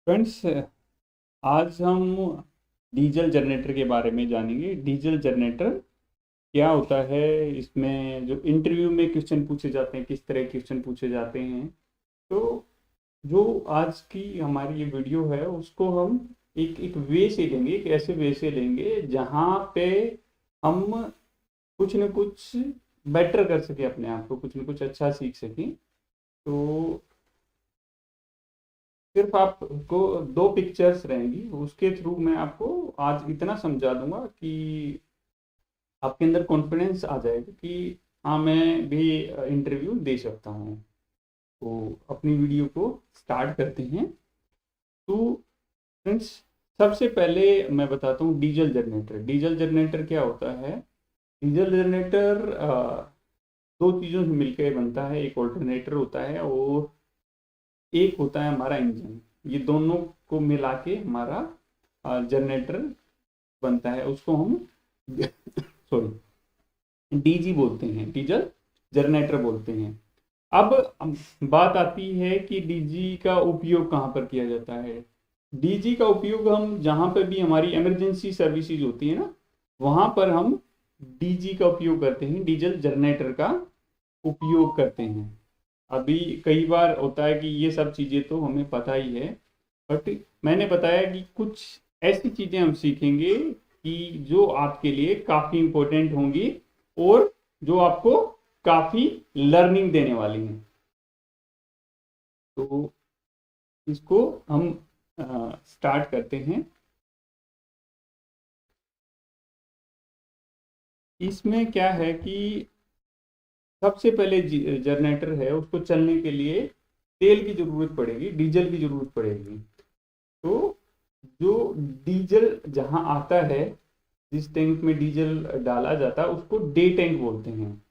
Friends, आज हम diesel generator के बारे में जानेंगे। डीजल जनरेटर क्या होता है, इसमें जो इंटरव्यू में क्वेश्चन पूछे जाते हैं, किस तरह के क्वेश्चन पूछे जाते हैं। तो जो आज की हमारी ये वीडियो है उसको हम एक एक वे से लेंगे, एक ऐसे वे से लेंगे जहाँ पे हम कुछ न कुछ बेटर कर सके, अपने आप को कुछ न कुछ अच्छा सीख सकें। तो सिर्फ आपको दो पिक्चर्स रहेंगी, उसके थ्रू मैं आपको आज इतना समझा दूंगा कि आपके अंदर कॉन्फिडेंस आ जाएगा कि हाँ, मैं भी इंटरव्यू दे सकता हूँ। तो अपनी वीडियो को स्टार्ट करते हैं। तो फ्रेंड्स, सबसे पहले मैं बताता हूँ डीजल जनरेटर। डीजल जनरेटर क्या होता है? डीजल जनरेटर दो चीज़ों से मिलकर बनता है। एक ऑल्टरनेटर होता है और एक होता है हमारा इंजन। ये दोनों को मिला के हमारा जनरेटर बनता है। उसको हम सॉरी डीजी बोलते हैं, डीजल जनरेटर बोलते हैं। अब बात आती है कि डीजी का उपयोग कहाँ पर किया जाता है। डीजी का उपयोग हम जहाँ पर भी हमारी इमरजेंसी सर्विसेज होती है ना, वहाँ पर हम डीजी का उपयोग करते हैं, डीजल जनरेटर का उपयोग करते हैं। अभी कई बार होता है कि ये सब चीज़ें तो हमें पता ही है, बट मैंने बताया कि कुछ ऐसी चीज़ें हम सीखेंगे कि जो आपके लिए काफ़ी इंपॉर्टेंट होंगी और जो आपको काफ़ी लर्निंग देने वाली हैं। तो इसको हम स्टार्ट करते हैं। इसमें क्या है कि सबसे पहले जनरेटर है, उसको चलने के लिए तेल की जरूरत पड़ेगी, डीजल की जरूरत पड़ेगी। तो जो डीजल जहां आता है, जिस टैंक में डीजल डाला जाता है, उसको डे टैंक बोलते हैं।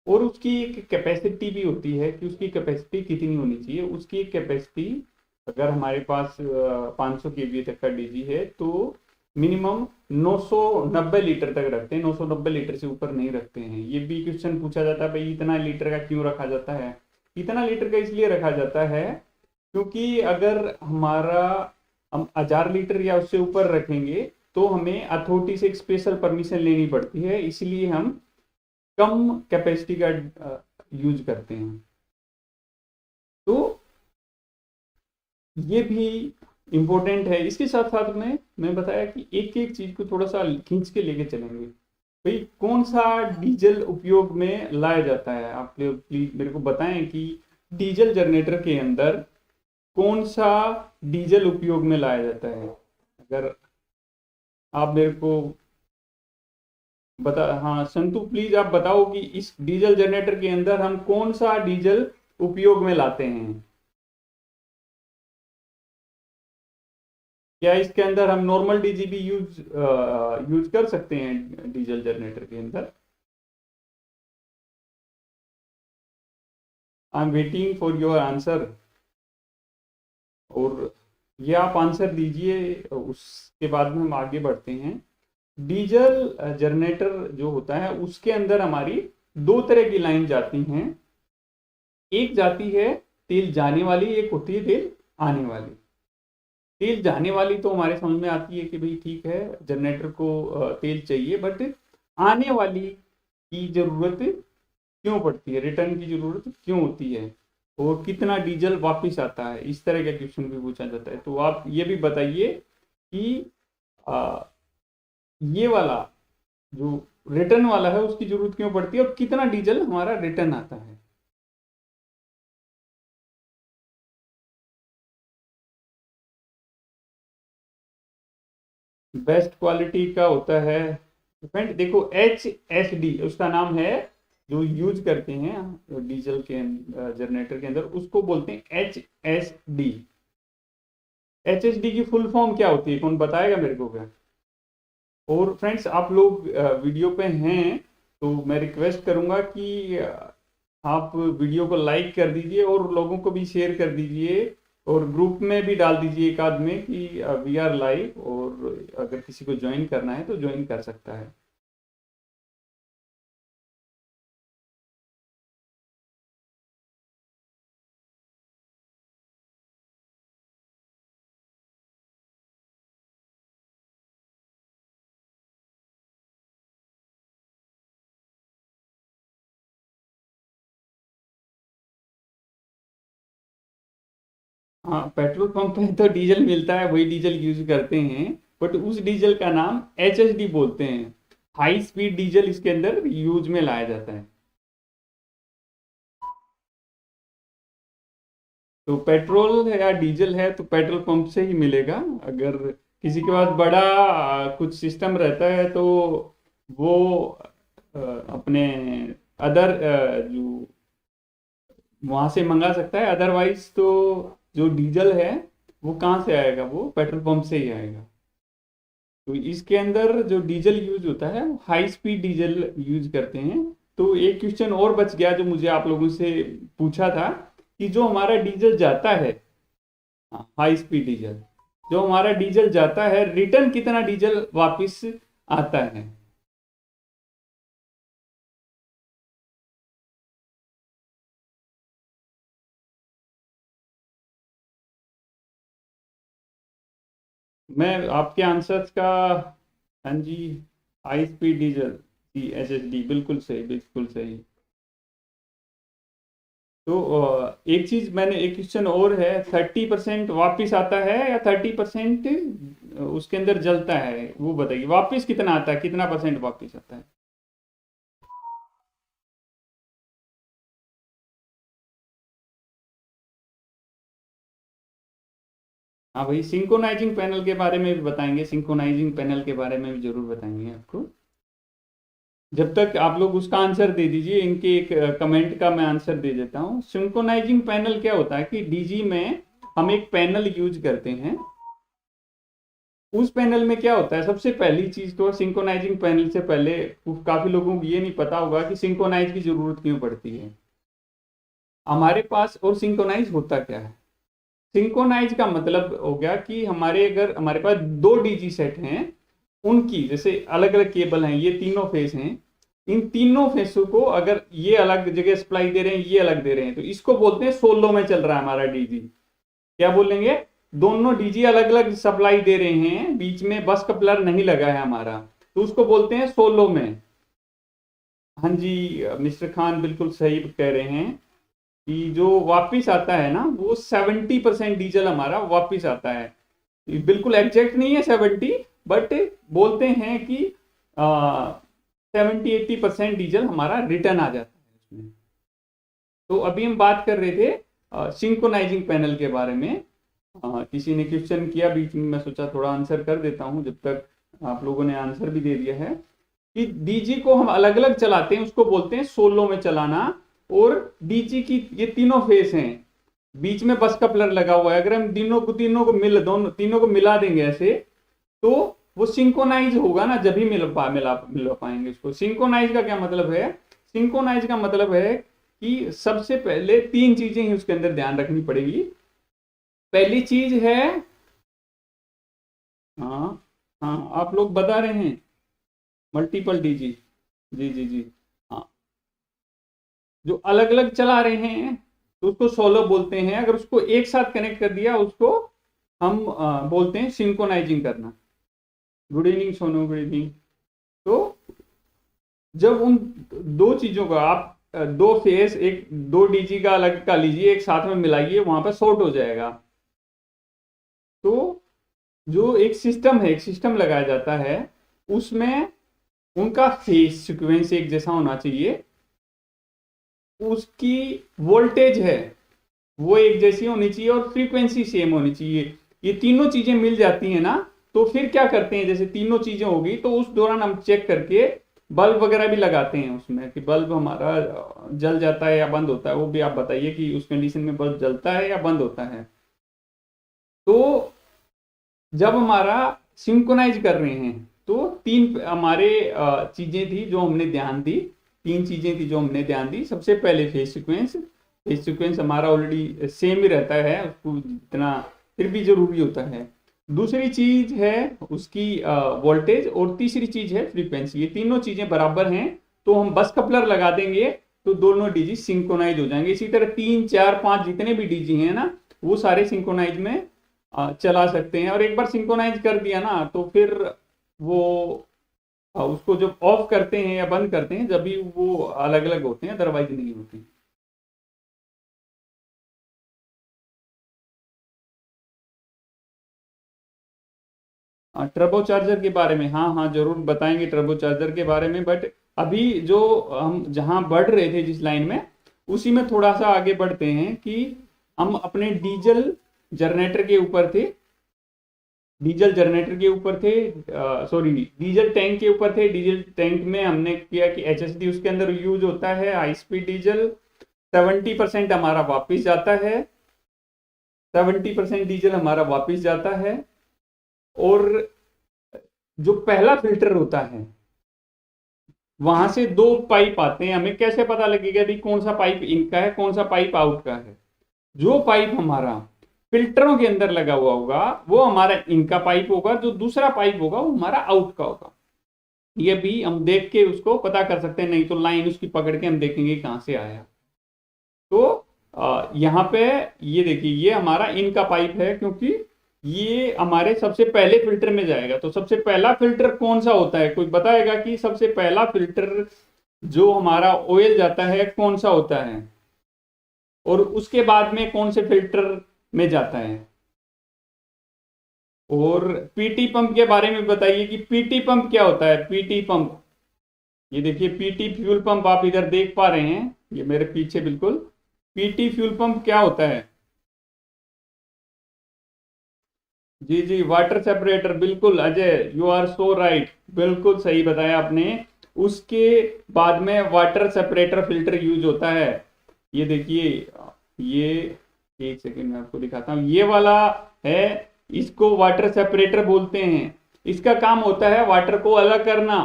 और उसकी एक कैपेसिटी भी होती है कि उसकी कैपेसिटी कितनी होनी चाहिए। उसकी एक कैपेसिटी, अगर हमारे पास 500 केवीए तक का डीजी है तो मिनिमम 990 लीटर तक रखते हैं। 990 लीटर से ऊपर नहीं रखते हैं। ये भी क्वेश्चन पूछा जाता है, भाई इतना लीटर का क्यों रखा जाता है? इतना लीटर का इसलिए रखा जाता है क्योंकि अगर हमारा हम 1000 लीटर या उससे ऊपर रखेंगे तो हमें अथॉरिटी से एक स्पेशल परमिशन लेनी पड़ती है, इसलिए हम कम कैपेसिटी का यूज करते हैं। तो ये भी इम्पोर्टेंट है। इसके साथ साथ में मैं बताया कि एक एक चीज को थोड़ा सा खींच के लेके चलेंगे। भाई कौन सा डीजल उपयोग में लाया जाता है, आप प्लीज मेरे को बताएं कि डीजल जनरेटर के अंदर कौन सा डीजल उपयोग में लाया जाता है। अगर आप मेरे को बता, हाँ संतु प्लीज आप बताओ कि इस डीजल जनरेटर के अंदर हम कौन सा डीजल उपयोग में लाते हैं। क्या इसके अंदर हम नॉर्मल डीजी भी यूज कर सकते हैं डीजल जनरेटर के अंदर? I am waiting for your answer. और ये आप आंसर दीजिए, उसके बाद में हम आगे बढ़ते हैं। डीजल जनरेटर जो होता है उसके अंदर हमारी दो तरह की लाइन जाती हैं। एक जाती है तेल जाने वाली, एक होती है तेल आने वाली। तेल जाने वाली तो हमारे समझ में आती है कि भाई ठीक है, जनरेटर को तेल चाहिए, बट आने वाली की जरूरत क्यों पड़ती है, रिटर्न की जरूरत क्यों होती है, और कितना डीजल वापस आता है, इस तरह का क्वेश्चन भी पूछा जाता है। तो आप ये भी बताइए कि आ, ये वाला जो रिटर्न वाला है उसकी जरूरत क्यों पड़ती है और कितना डीजल हमारा रिटर्न आता है। बेस्ट क्वालिटी का होता है, फ्रेंड देखो, HSD उसका नाम है, जो यूज करते हैं डीजल के जनरेटर के अंदर, उसको बोलते हैं HSD। HSD की फुल फॉर्म क्या होती है, कौन बताएगा मेरे को क्या? और फ्रेंड्स, आप लोग वीडियो पे हैं तो मैं रिक्वेस्ट करूंगा कि आप वीडियो को लाइक कर दीजिए और लोगों को भी शेयर कर दीजिए, और ग्रुप में भी डाल दीजिए एक आध में कि वी आर लाइव, और अगर किसी को ज्वाइन करना है तो ज्वाइन कर सकता है। हाँ, पेट्रोल पंप पे तो डीजल मिलता है, वही डीजल यूज करते हैं, बट उस डीजल का नाम HSD बोलते हैं। हाई स्पीड डीजल इसके अंदर यूज में लाया जाता है। तो पेट्रोल है या डीजल है तो पेट्रोल पंप से ही मिलेगा। अगर किसी के पास बड़ा कुछ सिस्टम रहता है तो वो अपने अदर जो वहां से मंगा सकता है, अदरवाइज तो जो डीजल है वो कहाँ से आएगा, वो पेट्रोल पंप से ही आएगा। तो इसके अंदर जो डीजल यूज होता है वो हाई स्पीड डीजल यूज करते हैं। तो एक क्वेश्चन और बच गया जो मुझे आप लोगों से पूछा था, कि जो हमारा डीजल जाता है, हाई स्पीड डीजल, जो हमारा डीजल जाता है, रिटर्न कितना डीजल वापस आता है। मैं आपके आंसर्स का, हाँ जी, हाई स्पीड डीजल, जी HSD, बिल्कुल सही, बिल्कुल सही। तो एक चीज मैंने, एक क्वेश्चन और है, 30% वापिस आता है या 30% उसके अंदर जलता है, वो बताइए वापिस कितना आता है, कितना परसेंट वापिस आता है। हाँ भाई, सिंक्रोनाइजिंग पैनल के बारे में भी बताएंगे, सिंक्रोनाइजिंग पैनल के बारे में भी जरूर बताएंगे आपको। जब तक आप लोग उसका आंसर दे दीजिए, इनके एक कमेंट का मैं आंसर दे देता हूँ। सिंक्रोनाइजिंग पैनल क्या होता है कि डीजी में हम एक पैनल यूज करते हैं। उस पैनल में क्या होता है, सबसे पहली चीज तो सिंक्रोनाइजिंग पैनल से पहले काफी लोगों को ये नहीं पता होगा कि सिंक्रोनाइज की जरूरत क्यों पड़ती है हमारे पास, और सिंक्रोनाइज होता क्या है। सिंक्रोनाइज का मतलब हो गया कि अगर हमारे पास दो डीजी सेट हैं, उनकी जैसे अलग अलग केबल हैं, ये तीनों फेस हैं, इन तीनों फेसों को अगर ये अलग जगह सप्लाई दे रहे हैं, ये अलग दे रहे हैं, तो इसको बोलते हैं सोलो में चल रहा है हमारा डीजी। क्या बोलेंगे, दोनों डीजी अलग अलग सप्लाई दे रहे हैं, बीच में बस कपलर नहीं लगा है हमारा, तो उसको बोलते हैं सोलो में। हाँ जी, मिस्टर खान बिल्कुल सही कह रहे हैं कि जो वापिस आता है ना, वो 70% डीजल हमारा वापिस आता है। बिल्कुल एग्जैक्ट नहीं है 70, बट बोलते हैं कि 70-80% डीजल हमारा रिटर्न आ जाता है उसमें। तो अभी हम बात कर रहे थे सिंक्रोनाइजिंग पैनल के बारे में। किसी ने क्वेश्चन किया बीच में, मैं सोचा थोड़ा आंसर कर देता हूं, जब तक आप लोगों ने आंसर भी दे दिया है। कि डीजी को हम अलग अलग चलाते हैं, उसको बोलते हैं सोलो में चलाना। और डीजी की ये तीनों फेस हैं, बीच में बस कपलर लगा हुआ है, अगर हम दोनों तीनों को मिला देंगे ऐसे, तो वो सिंक्रोनाइज होगा ना, जब ही मिला पाएंगे इसको। सिंक्रोनाइज का क्या मतलब है, सिंक्रोनाइज का मतलब है कि सबसे पहले तीन चीजें ही उसके अंदर ध्यान रखनी पड़ेगी। पहली चीज है, हाँ हाँ, आप लोग बता रहे हैं मल्टीपल डीजी, जी जी जी, हाँ, जो अलग अलग चला रहे हैं तो उसको सोलो बोलते हैं। अगर उसको एक साथ कनेक्ट कर दिया, उसको हम बोलते हैं सिंक्रोनाइजिंग करना। Good evening Sonu, good evening. तो जब उन दो चीजों का आप दो फेस, एक दो डीजी का अलग का लीजिए, एक साथ में मिलाइए, वहां पर शॉर्ट हो जाएगा। तो जो एक सिस्टम है, एक सिस्टम लगाया जाता है, उसमें उनका फेस सीक्वेंस एक जैसा होना चाहिए, उसकी वोल्टेज है वो एक जैसी होनी चाहिए, और फ्रीक्वेंसी सेम होनी चाहिए। ये तीनों चीजें मिल जाती हैं ना, तो फिर क्या करते हैं, जैसे तीनों चीजें होगी तो उस दौरान हम चेक करके बल्ब वगैरह भी लगाते हैं उसमें, कि बल्ब हमारा जल जाता है या बंद होता है। वो भी आप बताइए कि उस कंडीशन में बल्ब जलता है या बंद होता है। तो जब हमारा सिंक्रोनाइज कर रहे हैं, तो तीन हमारे चीजें थी जो हमने ध्यान दी, तीन चीजें थी जो हमने ध्यान दी। सबसे पहले फेज सीक्वेंस, फेज सीक्वेंस हमारा ऑलरेडी सेम ही रहता है, उसको जितना फिर भी जरूरी होता है। दूसरी चीज है उसकी वोल्टेज, और तीसरी चीज है फ्रीक्वेंसी। ये तीनों चीजें बराबर हैं तो हम बस कपलर लगा देंगे, तो दोनों डीजी सिंक्रोनाइज हो जाएंगे। इसी तरह 3 4 5 जितने भी डीजी हैं ना, वो सारे सिंक्रोनाइज में चला सकते हैं। और एक बार सिंक्रोनाइज कर दिया ना, तो फिर वो उसको जब ऑफ करते हैं या बंद करते हैं, जब भी वो अलग अलग होते हैं, अदरवाइज नहीं होते। टर्बो चार्जर के बारे में, हाँ हाँ जरूर बताएंगे टर्बो चार्जर के बारे में। बट अभी जो हम जहाँ बढ़ रहे थे जिस लाइन में, उसी में थोड़ा सा आगे बढ़ते हैं कि हम अपने डीजल जनरेटर के ऊपर थे, डीजल जनरेटर के ऊपर थे, सॉरी डीजल टैंक के ऊपर थे। डीजल टैंक में हमने किया कि एचएसडी उसके अंदर यूज होता है, हाई स्पीड डीजल। 70% हमारा वापस जाता है, 70% डीजल हमारा वापस जाता है। और जो पहला फिल्टर होता है वहां से दो पाइप आते हैं। हमें कैसे पता लगेगा भी कौन सा पाइप इन का है, कौन सा पाइप आउट का है? जो पाइप हमारा फिल्टरों के अंदर लगा हुआ होगा वो हमारा इनका पाइप होगा, जो दूसरा पाइप होगा वो हमारा आउट का होगा। ये भी हम देख के उसको पता कर सकते हैं, नहीं तो लाइन उसकी पकड़ के हम देखेंगे कहां से आया। तो यहाँ पे ये देखिए, ये हमारा इनका पाइप है, क्योंकि ये हमारे सबसे पहले फिल्टर में जाएगा। तो सबसे पहला फिल्टर कौन सा होता है? कोई बताएगा कि सबसे पहला फिल्टर जो हमारा ऑयल जाता है कौन सा होता है, और उसके बाद में कौन से फिल्टर में जाता है? और पीटी पंप के बारे में बताइए कि पीटी पंप क्या होता है। पीटी पंप, ये देखिए पीटी फ्यूल पंप आप इधर देख पा रहे हैं, ये मेरे पीछे बिल्कुल। पीटी फ्यूल पंप क्या होता है? जी जी, वाटर सेपरेटर, बिल्कुल Ajay, you are so right, बिल्कुल सही बताया आपने। उसके बाद में वाटर सेपरेटर फिल्टर यूज होता है। ये देखिए, ये एक सेकेंड में आपको दिखाता हूँ, ये वाला है, इसको वाटर सेपरेटर बोलते हैं। इसका काम होता है वाटर को अलग करना।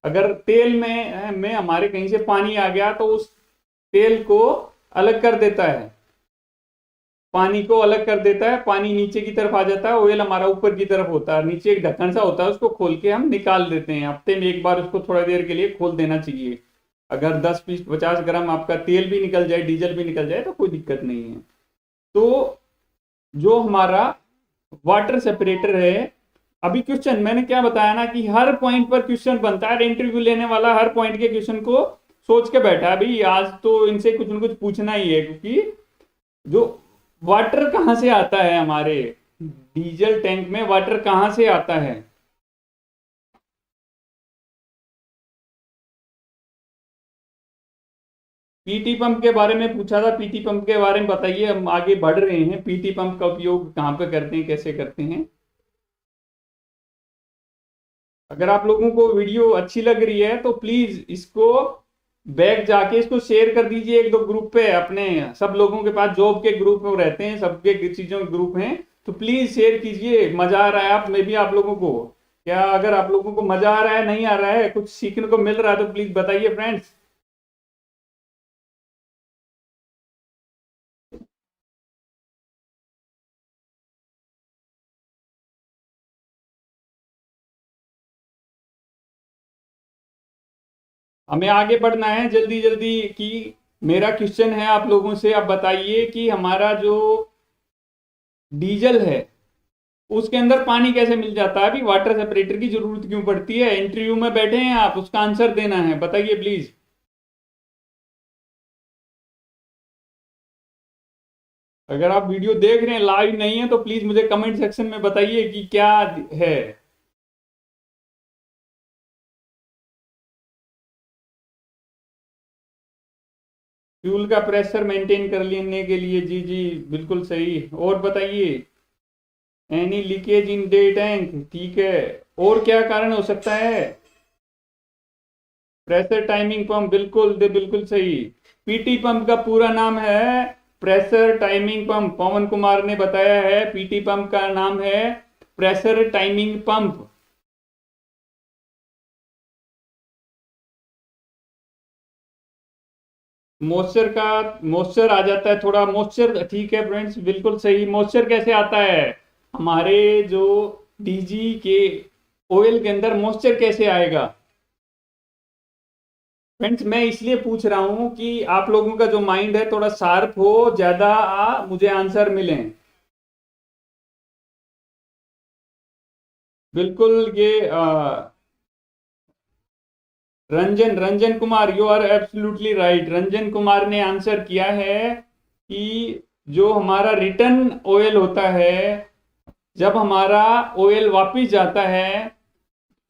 अगर तेल में हमारे कहीं से पानी आ गया तो उस तेल को अलग कर देता है, पानी को अलग कर देता है। पानी नीचे की तरफ आ जाता है, ऑयल हमारा ऊपर की तरफ होता है। नीचे एक ढक्कन सा होता है, उसको खोल के हम निकाल देते हैं। हफ्ते में एक बार उसको थोड़ा देर के लिए खोल देना चाहिए। अगर 10-20-50 ग्राम आपका तेल भी निकल जाए, डीजल भी निकल जाए, तो कोई दिक्कत नहीं है। तो जो हमारा वाटर सेपरेटर है, अभी क्वेश्चन मैंने क्या बताया ना कि हर पॉइंट पर क्वेश्चन बनता है। इंटरव्यू लेने वाला हर पॉइंट के क्वेश्चन को सोच के बैठा है, भाई आज तो इनसे कुछ न कुछ पूछना ही है। क्योंकि जो वाटर कहां से आता है, हमारे डीजल टैंक में वाटर कहां से आता है? पीटी पंप के बारे में पूछा था, पीटी पंप के बारे में बताइए। हम आगे बढ़ रहे हैं, पीटी पंप का उपयोग कहां पे करते हैं, कैसे करते हैं। अगर आप लोगों को वीडियो अच्छी लग रही है तो प्लीज इसको बैक जाके इसको शेयर कर दीजिए एक दो ग्रुप पे अपने। सब लोगों के पास जॉब के ग्रुप में रहते हैं, सबके चीजों के ग्रुप हैं, तो प्लीज शेयर कीजिए। मजा आ रहा है आप में भी, आप लोगों को क्या, अगर आप लोगों को मजा आ रहा है, नहीं आ रहा है, कुछ सीखने को मिल रहा है, तो प्लीज बताइए फ्रेंड्स। हमें आगे बढ़ना है जल्दी जल्दी कि मेरा क्वेश्चन है आप लोगों से। आप बताइए कि हमारा जो डीजल है उसके अंदर पानी कैसे मिल जाता है? अभी वाटर सेपरेटर की जरूरत क्यों पड़ती है? इंटरव्यू में बैठे हैं आप, उसका आंसर देना है, बताइए प्लीज। अगर आप वीडियो देख रहे हैं, लाइव नहीं है, तो प्लीज मुझे कमेंट सेक्शन में बताइए कि क्या है। फ्यूल का प्रेशर मेंटेन कर लेने के लिए, जी जी बिल्कुल सही। और बताइए, any leakage in day tank, ठीक है। और क्या कारण हो सकता है? प्रेशर टाइमिंग पंप, बिल्कुल सही। पीटी पंप का पूरा नाम है प्रेशर टाइमिंग पंप। पवन कुमार ने बताया है, पीटी पंप का नाम है प्रेशर टाइमिंग पंप। मॉइस्चर का, मॉइस्चर आ जाता है थोड़ा, मॉइस्चर, ठीक है फ्रेंड्स, बिल्कुल सही। मॉइस्चर कैसे आता है? हमारे जो डीजी के ऑयल के अंदर मॉइस्चर कैसे आएगा? फ्रेंड्स मैं इसलिए पूछ रहा हूं कि आप लोगों का जो माइंड है थोड़ा शार्प हो, ज्यादा मुझे आंसर मिले। बिल्कुल, ये Ranjan Ranjan Kumar, you are absolutely right. Ranjan Kumar ने आंसर किया है कि जो हमारा रिटर्न ऑयल होता है, जब हमारा ऑयल वापिस जाता है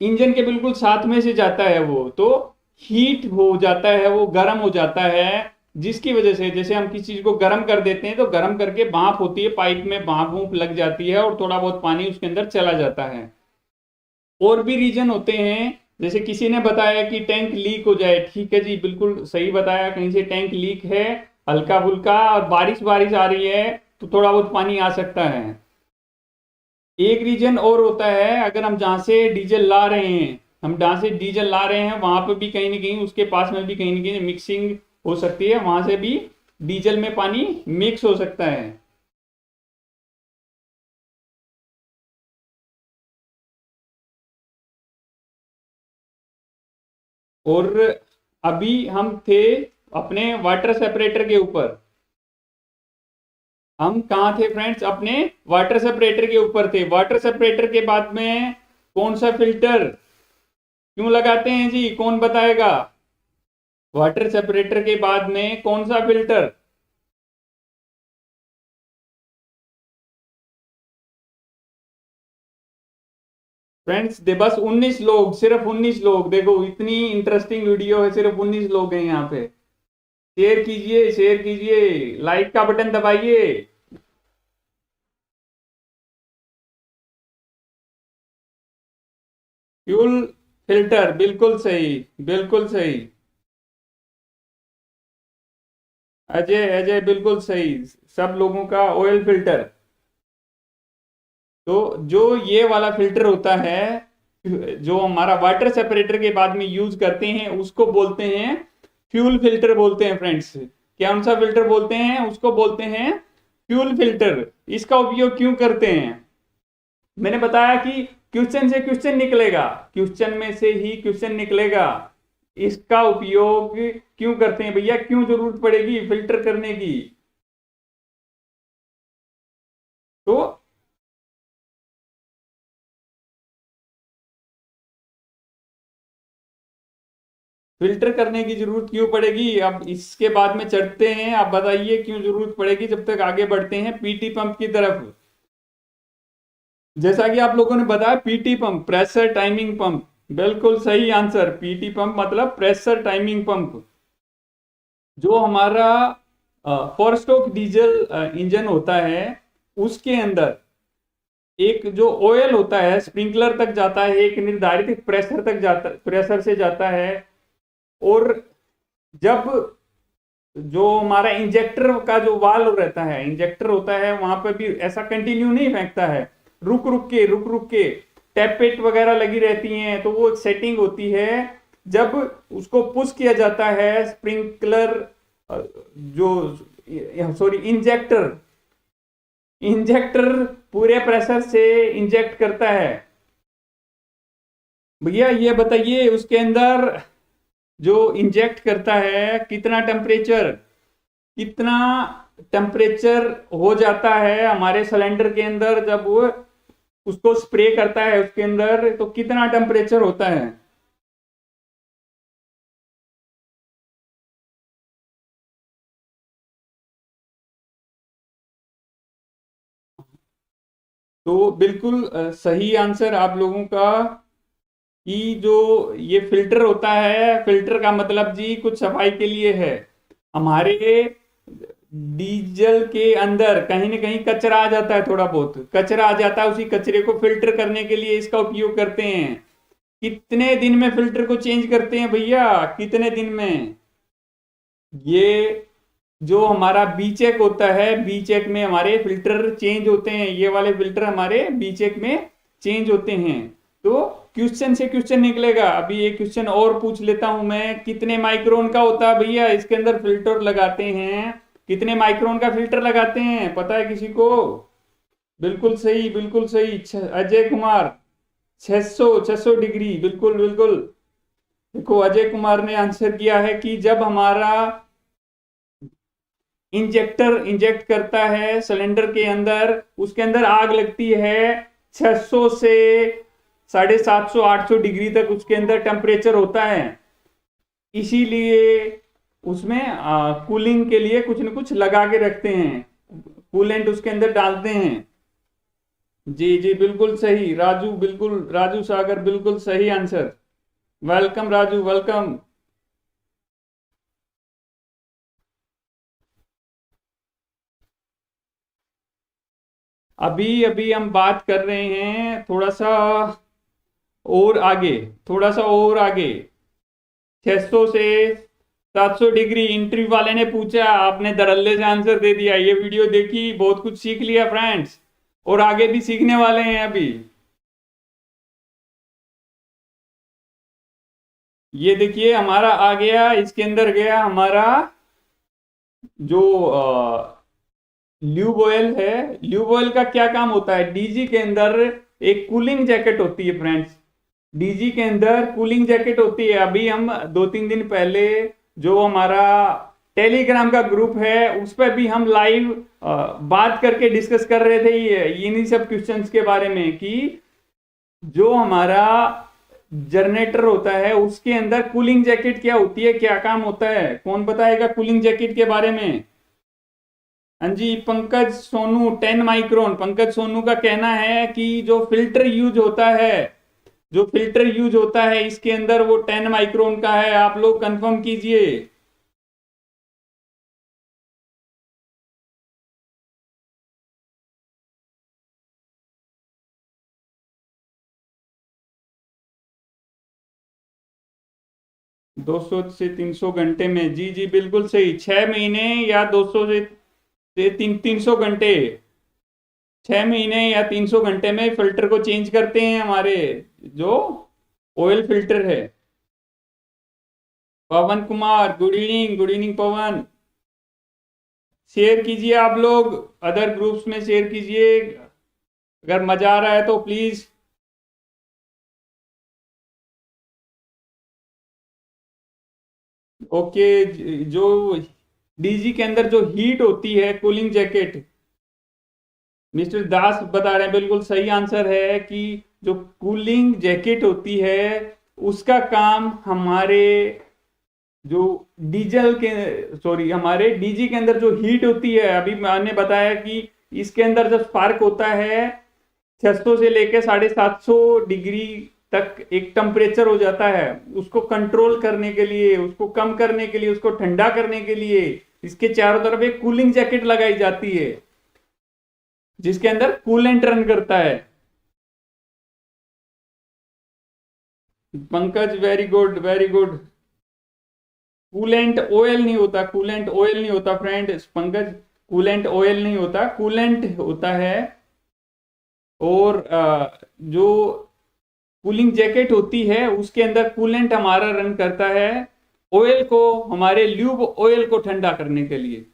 इंजन के बिल्कुल साथ में से जाता है वो, तो हीट हो जाता है, वो गर्म हो जाता है, जिसकी वजह से जैसे हम किसी चीज को गर्म कर देते हैं तो गर्म करके भाप होती है, पाइप में भाप वूप लग जाती है और थोड़ा बहुत पानी उसके अंदर चला जाता है। और भी रीजन होते हैं, जैसे किसी ने बताया कि टैंक लीक हो जाए, ठीक है जी, बिल्कुल सही बताया, कहीं से टैंक लीक है हल्का फुल्का और बारिश बारिश आ रही है तो थोड़ा बहुत पानी आ सकता है। एक रीजन और होता है, अगर हम जहां से डीजल ला रहे हैं, हम जहां से डीजल ला रहे हैं वहां पर भी कहीं ना कहीं उसके पास में भी कहीं ना कहीं मिक्सिंग हो सकती है, वहां से भी डीजल में पानी मिक्स हो सकता है। और अभी हम थे अपने वाटर सेपरेटर के ऊपर, हम कहाँ थे फ्रेंड्स, अपने वाटर सेपरेटर के ऊपर थे। वाटर सेपरेटर के बाद में कौन सा फिल्टर क्यों लगाते हैं जी, कौन बताएगा? वाटर सेपरेटर के बाद में कौन सा फिल्टर? फ्रेंड्स दे बस 19 लोग, सिर्फ 19 लोग, देखो इतनी इंटरेस्टिंग वीडियो है, सिर्फ 19 लोग हैं यहाँ पे। शेयर कीजिए, शेयर कीजिए, लाइक का बटन दबाइए। फ्यूल फिल्टर, बिल्कुल सही, बिल्कुल सही। अजय, अजय बिल्कुल सही, सब लोगों का ऑयल फिल्टर। तो जो ये वाला फिल्टर होता है, जो हमारा वाटर सेपरेटर के बाद में यूज करते हैं, उसको बोलते हैं फ्यूल फिल्टर बोलते हैं फ्रेंड्स। कौन सा फिल्टर बोलते हैं? उसको बोलते हैं फ्यूल फिल्टर। इसका उपयोग क्यों करते हैं? मैंने बताया कि क्वेश्चन से क्वेश्चन निकलेगा, क्वेश्चन में से ही क्वेश्चन निकलेगा। इसका उपयोग क्यों करते हैं भैया, क्यों जरूरत पड़ेगी फिल्टर करने की? तो फिल्टर करने की जरूरत क्यों पड़ेगी, अब इसके बाद में चढ़ते हैं। आप बताइए क्यों जरूरत पड़ेगी, जब तक आगे बढ़ते हैं पीटी पंप की तरफ। जैसा कि आप लोगों ने बताया, PT pump pressure timing pump, बिल्कुल सही आंसर। पीटी पंप मतलब प्रेशर टाइमिंग पंप। जो हमारा फोर स्ट्रोक डीजल इंजन होता है, उसके अंदर एक जो ऑयल होता है स्प्रिंकलर तक जाता है, एक निर्धारित प्रेशर तक जाता, प्रेशर से जाता है। और जब जो हमारा इंजेक्टर का जो वाल्व रहता है, इंजेक्टर होता है, वहां पर भी ऐसा कंटिन्यू नहीं फेंकता है, रुक रुक के टैपेट वगैरह लगी रहती हैं, तो वो एक सेटिंग होती है। जब उसको पुश किया जाता है स्प्रिंकलर, जो सॉरी इंजेक्टर, इंजेक्टर पूरे प्रेशर से इंजेक्ट करता है। भैया ये बताइए उसके अंदर जो इंजेक्ट करता है कितना टेम्परेचर, कितना टेम्परेचर हो जाता है हमारे सिलेंडर के अंदर, जब वो उसको स्प्रे करता है उसके अंदर, तो कितना टेम्परेचर होता है? तो बिल्कुल सही आंसर आप लोगों का, कि जो ये फिल्टर होता है, फिल्टर का मतलब जी कुछ सफाई के लिए है। हमारे डीजल के अंदर कहीं ना कहीं कचरा आ जाता है, थोड़ा बहुत कचरा आ जाता है, उसी कचरे को फिल्टर करने के लिए इसका उपयोग करते हैं। कितने दिन में फिल्टर को चेंज करते हैं भैया, कितने दिन में? ये जो हमारा बी चेक होता है, बी चेक में हमारे फिल्टर चेंज होते हैं, ये वाले फिल्टर हमारे बी चेक में चेंज होते हैं। तो क्वेश्चन से क्वेश्चन निकलेगा। अभी एक क्वेश्चन और पूछ लेता हूं मैं, कितने माइक्रोन का होता है भैया इसके अंदर फिल्टर लगाते हैं? कितने माइक्रोन का फिल्टर लगाते हैं, पता है किसी को? बिल्कुल सही, बिल्कुल सही, अजय कुमार, 600, 600 डिग्री, बिल्कुल बिल्कुल। देखो अजय कुमार ने आंसर किया है कि जब हमारा इंजेक्टर इंजेक्ट करता है सिलेंडर के अंदर, उसके अंदर आग लगती है, 600 से 750 800 डिग्री तक उसके अंदर टेम्परेचर होता है। इसीलिए उसमें कूलिंग के लिए कुछ न कुछ लगा के रखते हैं, कूलेंट उसके अंदर डालते हैं। जी जी बिल्कुल सही राजू, बिल्कुल राजू सागर, बिल्कुल सही आंसर। Welcome Raju, welcome. अभी अभी हम बात कर रहे हैं थोड़ा सा और आगे, थोड़ा सा और आगे, 600 से 700 डिग्री। इंटरव्यू वाले ने पूछा, आपने धड़ल्ले से आंसर दे दिया। ये वीडियो देखी, बहुत कुछ सीख लिया फ्रेंड्स, और आगे भी सीखने वाले हैं अभी। ये देखिए हमारा आ गया, इसके अंदर गया हमारा जो ल्यूब ऑयल है। ल्यूब ऑयल का क्या काम होता है? डीजी के अंदर एक कूलिंग जैकेट होती है फ्रेंड्स। डीजी के अंदर कूलिंग जैकेट होती है। अभी हम 2-3 दिन पहले जो हमारा टेलीग्राम का ग्रुप है उस पर भी हम लाइव बात करके डिस्कस कर रहे थे ये इन्हीं सब क्वेश्चंस के बारे में, कि जो हमारा जनरेटर होता है उसके अंदर कूलिंग जैकेट क्या होती है, क्या काम होता है। कौन बताएगा कूलिंग जैकेट के बारे में? हाँ जी, पंकज सोनू 10 माइक्रोन। पंकज सोनू का कहना है कि जो फिल्टर यूज होता है, जो फिल्टर यूज होता है इसके अंदर वो 10 माइक्रोन का है। आप लोग कंफर्म कीजिए। 200 से 300 घंटे में, जी जी बिल्कुल सही। 6 महीने या 200 से 300 घंटे, 6 महीने या 300 घंटे में फिल्टर को चेंज करते हैं हमारे जो ऑयल फिल्टर है। Pawan Kumar, good evening, good evening Pawan. Share कीजिए आप लोग, अदर ग्रुप्स में शेयर कीजिए, अगर मजा आ रहा है तो प्लीज। ओके, जो डीजी के अंदर जो हीट होती है, कूलिंग जैकेट, मिस्टर दास बता रहे हैं, बिल्कुल सही आंसर है कि जो कूलिंग जैकेट होती है उसका काम हमारे जो डीजल के, सॉरी, हमारे डीजी के अंदर जो हीट होती है, अभी मैंने बताया कि इसके अंदर जब स्पार्क होता है 600 से लेकर 750 डिग्री तक एक टेम्परेचर हो जाता है। उसको कंट्रोल करने के लिए, उसको कम करने के लिए, उसको ठंडा करने के लिए इसके चारों तरफ एक कूलिंग जैकेट लगाई जाती है जिसके अंदर कूलेंट रन करता है। Pankaj very good, very good. Coolant oil नहीं होता, कूलेंट ऑयल नहीं होता फ्रेंड पंकज, कूलेंट ऑयल नहीं होता, कूलेंट होता है। और जो कूलिंग जैकेट होती है उसके अंदर कूलेंट हमारा रन करता है ऑयल को, हमारे ल्यूब ऑयल को ठंडा करने के लिए।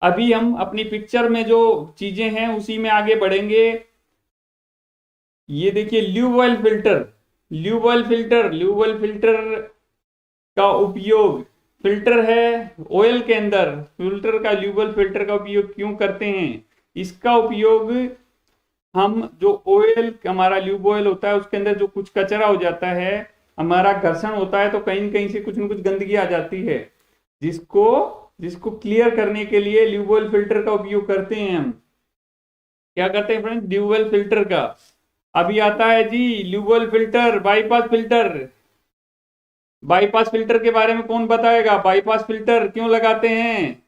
अभी हम अपनी पिक्चर में जो चीजें हैं उसी में आगे बढ़ेंगे। ये देखिए lube oil filter, lube oil filter, lube oil filter का उपयोग, फिल्टर है ऑयल के अंदर, फिल्टर का, ल्यूब ऑयल फिल्टर का उपयोग क्यों करते हैं? इसका उपयोग हम जो ऑयल, हमारा ल्यूब ऑयल होता है उसके अंदर जो कुछ कचरा हो जाता है, हमारा घर्षण होता है तो कहीं न कहीं से कुछ न कुछ गंदगी आ जाती है, जिसको जिसको क्लियर करने के लिए ल्यूब ऑयल फिल्टर का उपयोग करते हैं हम। क्या करते हैं फ्रेंड्स? ल्यूब ऑयल फिल्टर का। अभी आता है जी lube oil filter, bypass filter. Bypass filter के बारे में कौन बताएगा? बाईपास फिल्टर क्यों लगाते हैं?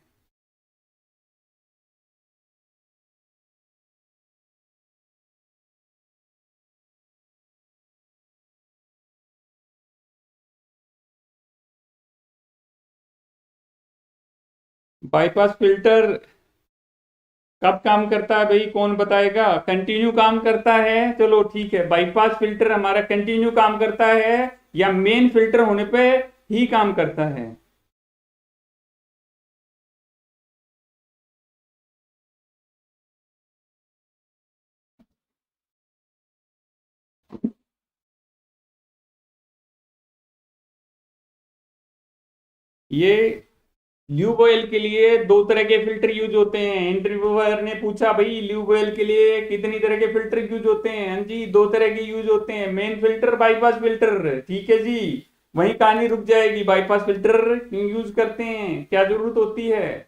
बाईपास फिल्टर कब काम करता है भाई, कौन बताएगा? कंटिन्यू काम करता है, चलो ठीक है। बाईपास फिल्टर हमारा कंटिन्यू काम करता है या मेन फिल्टर होने पे ही काम करता है? ये ल्यूब ऑयल के लिए 2 तरह के फिल्टर यूज होते हैं। इंटरव्यूअर ने पूछा भाई ल्यूब ऑयल के लिए कितनी तरह के फिल्टर यूज होते हैं? हाँ जी, 2 तरह के यूज होते हैं, मेन फिल्टर, बाईपास फिल्टर। ठीक है जी, वही कहानी रुक जाएगी। बाईपास फिल्टर क्यों यूज करते हैं, क्या जरूरत होती है?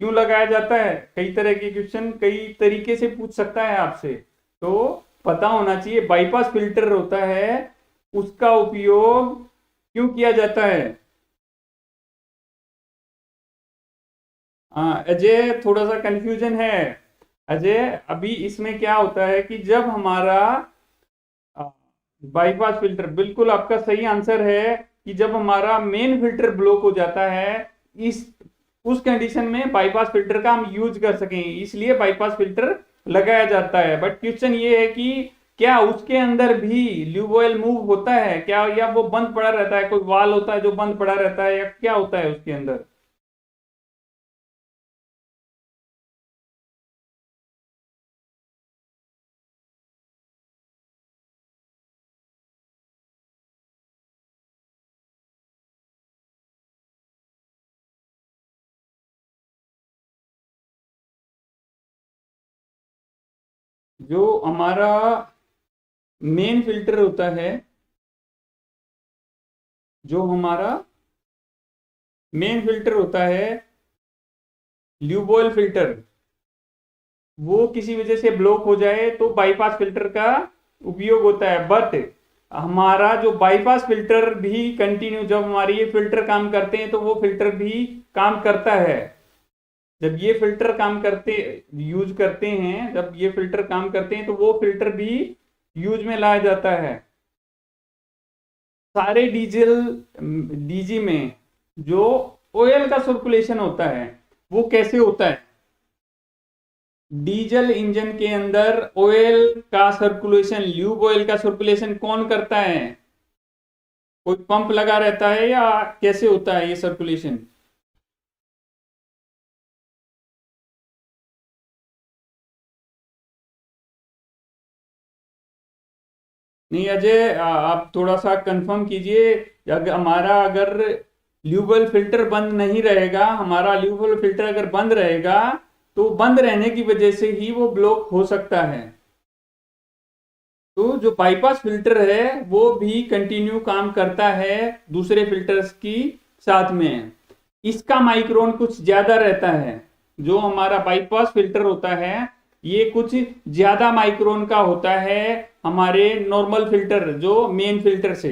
क्यों लगाया जाता है, कई तरह के क्वेश्चन कई तरीके से पूछ सकता है आपसे, तो पता होना चाहिए बाईपास फिल्टर होता है उसका उपयोग क्यों किया जाता है। हाँ अजय, थोड़ा सा कंफ्यूजन है अजय। अभी इसमें क्या होता है कि जब हमारा बाईपास फिल्टर, बिल्कुल आपका सही आंसर है कि जब हमारा मेन फिल्टर ब्लॉक हो जाता है, इस उस कंडीशन में बाईपास फिल्टर का हम यूज कर सकें, इसलिए बाईपास फिल्टर लगाया जाता है। बट क्वेश्चन ये है कि क्या उसके अंदर भी ल्यूब ऑयल मूव होता है क्या, या वो बंद पड़ा रहता है, कोई वाल होता है जो बंद पड़ा रहता है, या क्या होता है उसके अंदर। जो हमारा मेन फिल्टर होता है, जो हमारा मेन फिल्टर होता है ल्यूब ऑयल फिल्टर, वो किसी वजह से ब्लॉक हो जाए तो बाईपास फिल्टर का उपयोग होता है। बट हमारा जो बाईपास फिल्टर भी कंटिन्यू, जब हमारे ये फिल्टर काम करते हैं तो वो फिल्टर भी काम करता है। जब ये फिल्टर काम करते यूज करते हैं, जब ये फिल्टर काम करते हैं तो वो फिल्टर भी यूज में लाया जाता है। सारे डीजल डीजी में जो ऑयल का सर्कुलेशन होता है वो कैसे होता है। डीजल इंजन के अंदर ऑयल का सर्कुलेशन, ल्यूब ऑयल का सर्कुलेशन कौन करता है, कोई पंप लगा रहता है या कैसे होता है ये सर्कुलेशन। नहीं अजय, आप थोड़ा सा कंफर्म कीजिए। हमारा अगर ल्यूबल फिल्टर बंद नहीं रहेगा, हमारा ल्यूबल फिल्टर अगर बंद रहेगा तो बंद रहने की वजह से ही वो ब्लॉक हो सकता है। तो जो बाईपास फिल्टर है वो भी कंटिन्यू काम करता है दूसरे फिल्टर्स की साथ में। इसका माइक्रोन कुछ ज्यादा रहता है, जो हमारा बाईपास फिल्टर होता है ये कुछ ज्यादा माइक्रोन का होता है हमारे नॉर्मल फिल्टर जो मेन फिल्टर से।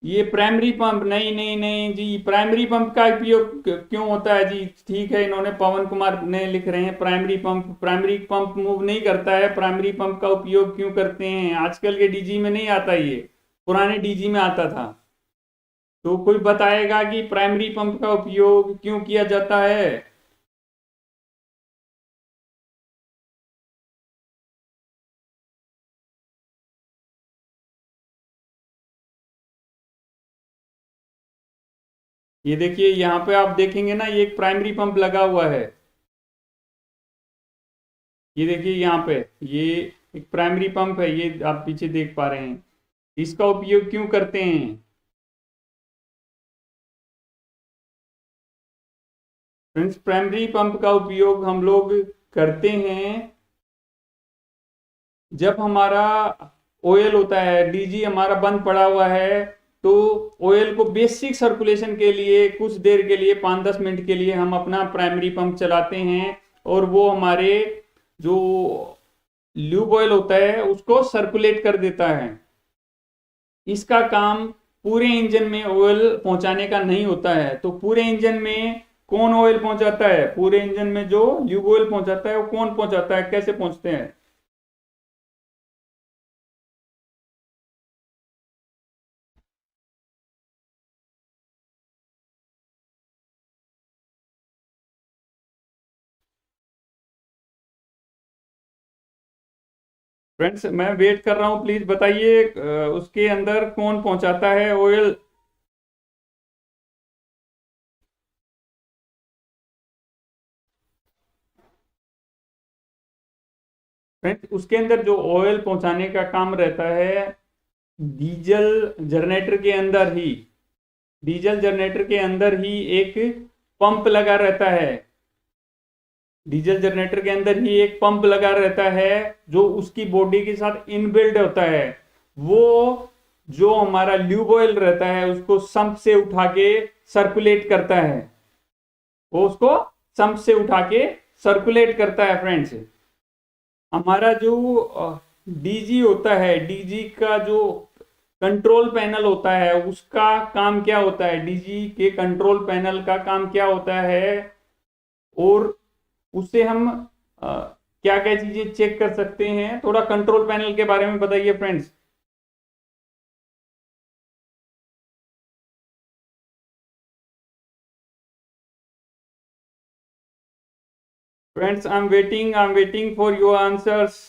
ये प्राइमरी पंप, नहीं नहीं नहीं जी, प्राइमरी पंप का उपयोग क्यों होता है जी। ठीक है, इन्होंने पवन कुमार ने लिख रहे हैं primary pump, primary pump move नहीं करता है। प्राइमरी पंप का उपयोग क्यों करते हैं, आजकल के डीजी में नहीं आता, ये पुराने डीजी में आता था। तो कोई बताएगा कि प्राइमरी पंप का उपयोग क्यों किया जाता है। ये देखिए यहाँ पे आप देखेंगे ना, ये एक प्राइमरी पंप लगा हुआ है। ये देखिए यहाँ पे, ये एक प्राइमरी पंप है, ये आप पीछे देख पा रहे हैं। इसका उपयोग क्यों करते हैं। फ्रेंड्स, प्राइमरी पंप का उपयोग हम लोग करते हैं जब हमारा ऑयल होता है, डीजी हमारा बंद पड़ा हुआ है, तो ऑयल को बेसिक सर्कुलेशन के लिए कुछ देर के लिए 5-10 मिनट के लिए हम अपना प्राइमरी पंप चलाते हैं, और वो हमारे जो ल्यूब ऑयल होता है उसको सर्कुलेट कर देता है। इसका काम पूरे इंजन में ऑयल पहुंचाने का नहीं होता है। तो पूरे इंजन में कौन ऑयल पहुंचाता है, पूरे इंजन में जो ल्यूब ऑयल पहुंचाता है वो कौन पहुंचाता है, कैसे पहुंचते हैं। फ्रेंड्स, मैं वेट कर रहा हूँ, प्लीज बताइए उसके अंदर कौन पहुंचाता है ऑयल। फ्रेंड्स, उसके अंदर जो ऑयल पहुंचाने का काम रहता है डीजल जनरेटर के अंदर ही, डीजल जनरेटर के अंदर ही एक पंप लगा रहता है। डीजल जनरेटर के अंदर ही एक पंप लगा रहता है जो उसकी बॉडी के साथ इनबिल्ट होता है। वो जो हमारा ल्यूब ऑयल रहता है उसको संप से उठा के सर्कुलेट करता है, वो उसको संप से उठा के सर्कुलेट करता है फ्रेंड्स। हमारा जो डीजी होता है, डीजी का जो कंट्रोल पैनल होता है उसका काम क्या होता है, डीजी के कंट्रोल पैनल का काम क्या होता है, और उससे हम क्या क्या चीजें चेक कर सकते हैं, थोड़ा कंट्रोल पैनल के बारे में बताइए friends. Friends I am waiting for your answers.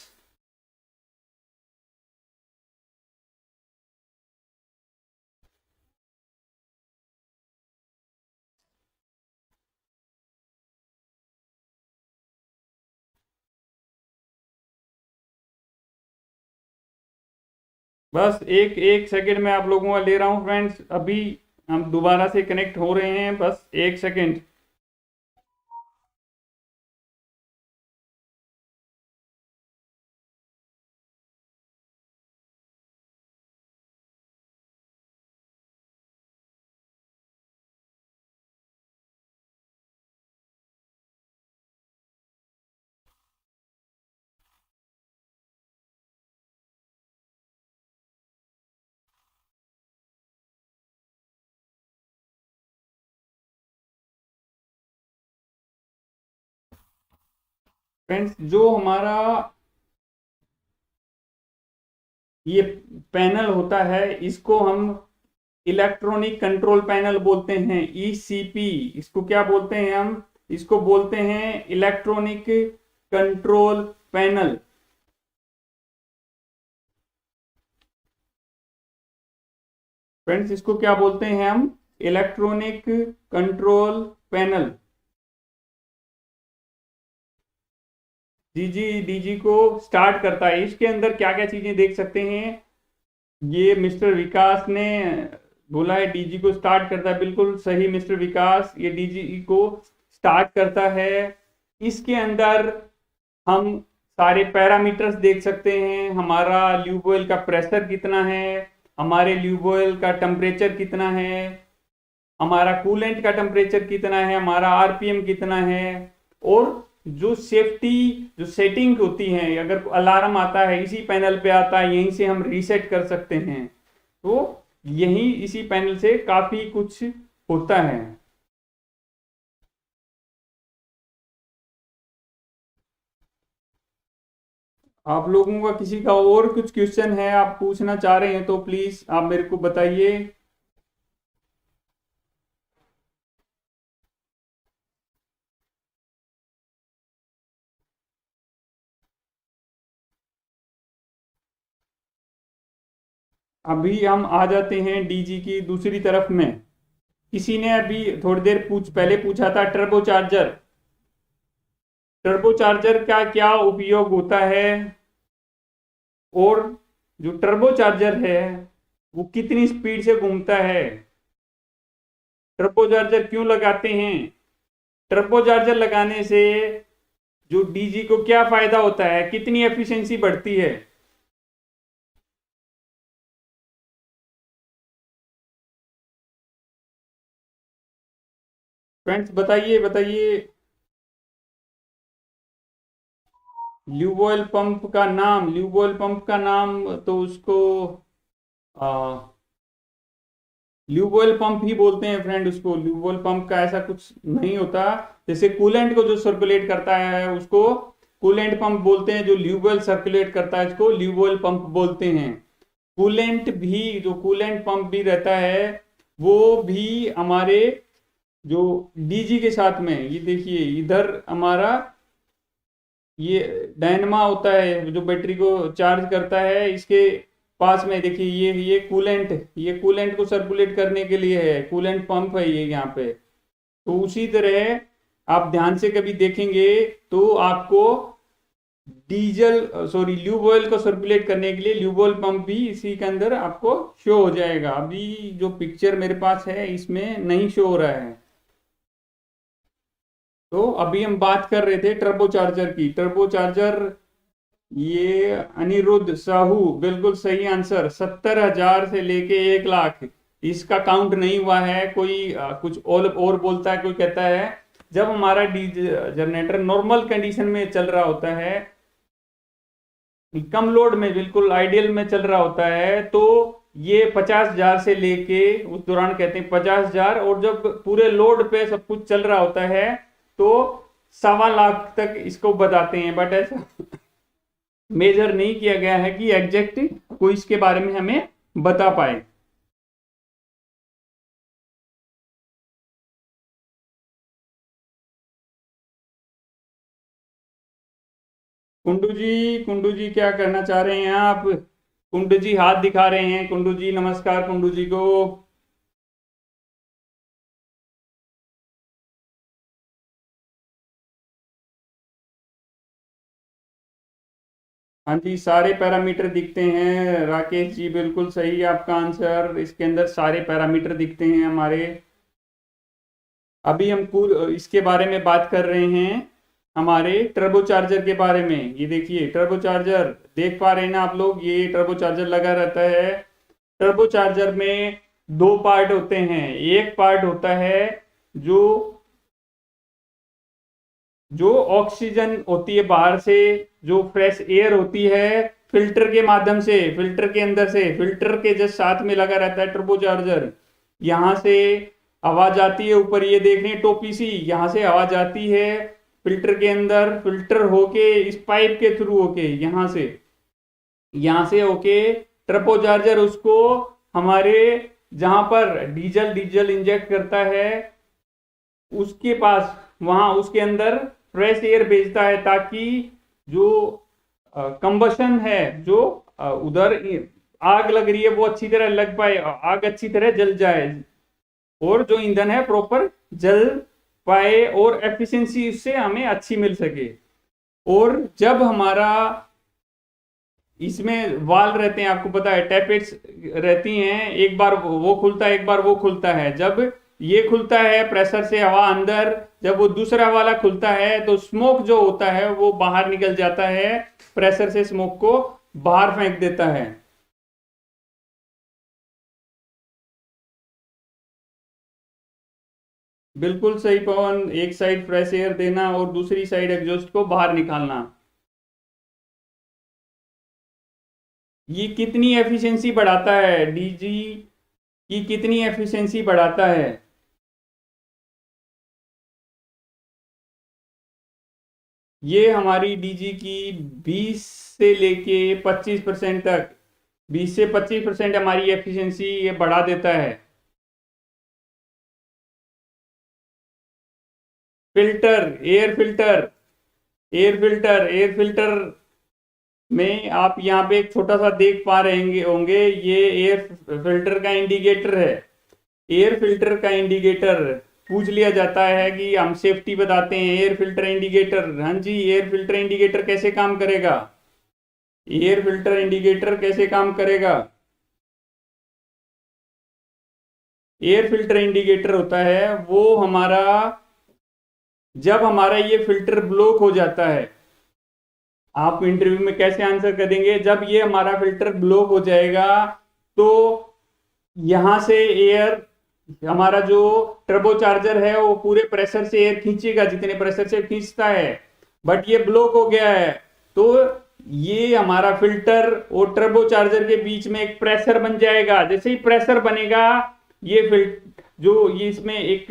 बस एक एक सेकंड में आप लोगों का ले रहा हूं फ्रेंड्स, अभी हम दोबारा से कनेक्ट हो रहे हैं, बस एक सेकंड। फ्रेंड्स जो हमारा ये पैनल होता है इसको हम इलेक्ट्रॉनिक कंट्रोल पैनल बोलते हैं, ईसीपी। इसको क्या बोलते हैं हम, इसको बोलते हैं इलेक्ट्रॉनिक कंट्रोल पैनल। फ्रेंड्स इसको क्या बोलते हैं हम, electronic control panel. DG DG को स्टार्ट करता है, इसके अंदर क्या क्या चीजें देख सकते हैं, ये मिस्टर विकास ने बोला है डीजी को स्टार्ट करता है, बिल्कुल सही मिस्टर विकास, ये डीजी को स्टार्ट करता है। इसके अंदर हम सारे पैरामीटर्स देख सकते हैं, हमारा ल्यूब ऑयल का प्रेशर कितना है, हमारे ल्यूब ऑयल का टेम्परेचर कितना है, हमारा कूलेंट का टेम्परेचर कितना है, हमारा आरपीएम कितना है, और जो सेफ्टी जो सेटिंग होती है, अगर अलार्म आता है इसी पैनल पे आता है, यहीं से हम रीसेट कर सकते हैं। तो यही इसी पैनल से काफी कुछ होता है। आप लोगों का किसी का और कुछ क्वेश्चन है, आप पूछना चाह रहे हैं तो प्लीज आप मेरे को बताइए। अभी हम आ जाते हैं डीजी की दूसरी तरफ में। किसी ने अभी थोड़ी देर पहले पूछा था टर्बो चार्जर, टर्बो चार्जर का क्या उपयोग होता है, और जो टर्बो चार्जर है वो कितनी स्पीड से घूमता है, टर्बो चार्जर क्यों लगाते हैं, टर्बो चार्जर लगाने से जो डीजी को क्या फायदा होता है, कितनी एफिशिएंसी बढ़ती है। फ्रेंड्स बताइए बताइए। ल्यूब ऑयल पंप का नाम, ल्यूब ऑयल पंप का नाम तो उसको ल्यूब ऑयल पंप ही बोलते हैं फ्रेंड, उसको ल्यूब ऑयल पंप का ऐसा कुछ नहीं होता। जैसे कूलेंट को जो सर्कुलेट करता है उसको कूलेंट पंप बोलते हैं, जो ल्यूब ऑयल सर्कुलेट करता है इसको ल्यूब ऑयल पंप बोलते हैं। कूलेंट भी, जो कूलेंट पंप भी रहता है वो भी हमारे जो डीजी के साथ में, ये देखिए इधर हमारा ये डायनमा होता है जो बैटरी को चार्ज करता है, इसके पास में देखिए ये कूलेंट को सर्कुलेट करने के लिए है, कूलेंट पंप है ये यहाँ पे। तो उसी तरह आप ध्यान से कभी देखेंगे तो आपको ल्यूब ऑयल को सर्कुलेट करने के लिए ल्यूब ऑयल पंप भी इसी के अंदर आपको शो हो जाएगा। अभी जो पिक्चर मेरे पास है इसमें नहीं शो हो रहा है। तो अभी हम बात कर रहे थे टर्बो चार्जर की। टर्बो चार्जर ये अनिरुद्ध साहू, बिल्कुल सही आंसर। 70,000 से लेके 1 लाख, इसका काउंट नहीं हुआ है। कोई कुछ और बोलता है, कोई कहता है जब हमारा जनरेटर नॉर्मल कंडीशन में चल रहा होता है, कम लोड में, बिल्कुल आइडियल में चल रहा होता है, तो ये 50,000 से लेके उस दौरान कहते हैं 50,000, और जब पूरे लोड पे सब कुछ चल रहा होता है तो 1.25 लाख तक इसको बताते हैं। बट ऐसा मेजर नहीं किया गया है कि एग्जैक्ट कोई इसके बारे में हमें बता पाए। कुंडू जी क्या करना चाह रहे हैं आप? कुंडू जी हाथ दिखा रहे हैं। कुंडू जी नमस्कार, कुंडू जी को। हाँ जी, सारे पैरामीटर दिखते हैं राकेश जी, बिल्कुल सही है आपका आंसर। इसके अंदर सारे पैरामीटर दिखते हैं हमारे। अभी हम इसके बारे में बात कर रहे हैं, हमारे टर्बो चार्जर के बारे में। ये देखिए टर्बो चार्जर, देख पा रहे हैं ना आप लोग? ये टर्बो चार्जर लगा रहता है। टर्बो चार्जर में 2 पार्ट होते हैं। एक पार्ट होता है जो जो ऑक्सीजन होती है बाहर से, जो फ्रेश एयर होती है, फिल्टर के माध्यम से, फिल्टर के अंदर से, फिल्टर के जस्ट साथ में लगा रहता है टर्बो चार्जर। यहां से आवाज आती है, ऊपर ये देख रहे हैं टोपी सी, यहां से आवाज आती है फिल्टर के अंदर, फिल्टर होके इस पाइप के थ्रू होके यहां से होके टर्बो चार्जर उसको हमारे जहां पर डीजल डीजल इंजेक्ट करता है उसके पास, वहां उसके अंदर फ्रेश एयर भेजता है, ताकि जो कंबशन है, जो उधर आग लग रही है वो अच्छी तरह लग पाए, आग अच्छी तरह जल जाए, और जो ईंधन है प्रॉपर जल पाए, और एफिशिएंसी उससे हमें अच्छी मिल सके। और जब हमारा इसमें वाल रहते हैं, आपको पता है टैपेट्स रहती हैं, एक बार वो खुलता है, एक बार वो खुलता है। जब ये खुलता है प्रेशर से हवा अंदर, जब वो दूसरा वाला खुलता है तो स्मोक जो होता है वो बाहर निकल जाता है, प्रेशर से स्मोक को बाहर फेंक देता है। बिल्कुल सही पवन, एक साइड फ्रेश एयर देना और दूसरी साइड एग्जॉस्ट को बाहर निकालना। ये कितनी एफिशिएंसी बढ़ाता है डीजी की, कितनी एफिशिएंसी बढ़ाता है? ये हमारी डीजी की 20 से लेके 25% तक, 20 से 25% हमारी एफिशिएंसी ये बढ़ा देता है। Filter, air filter, air filter में आप यहाँ पे एक छोटा सा देख पा रहे होंगे, ये एयर फिल्टर का इंडिकेटर है। एयर फिल्टर का इंडिकेटर पूछ लिया जाता है कि हम सेफ्टी बताते हैं, एयर फिल्टर इंडिकेटर। हाँ जी, एयर फिल्टर इंडिकेटर कैसे काम करेगा? एयर फिल्टर इंडिकेटर कैसे काम करेगा? एयर फिल्टर इंडिकेटर होता है वो हमारा, जब हमारा ये फिल्टर ब्लॉक हो जाता है, आप इंटरव्यू में कैसे आंसर कर देंगे? जब ये हमारा फिल्टर ब्लॉक हो जाएगा तो यहां से एयर, हमारा जो टर्बो चार्जर है वो पूरे प्रेशर से एयर खींचेगा जितने प्रेशर से खींचता है, बट ये ब्लॉक हो गया है, तो ये हमारा फिल्टर और टर्बो चार्जर के बीच में एक प्रेशर बन जाएगा। जैसे ही प्रेशर बनेगा, ये जो ये इसमें एक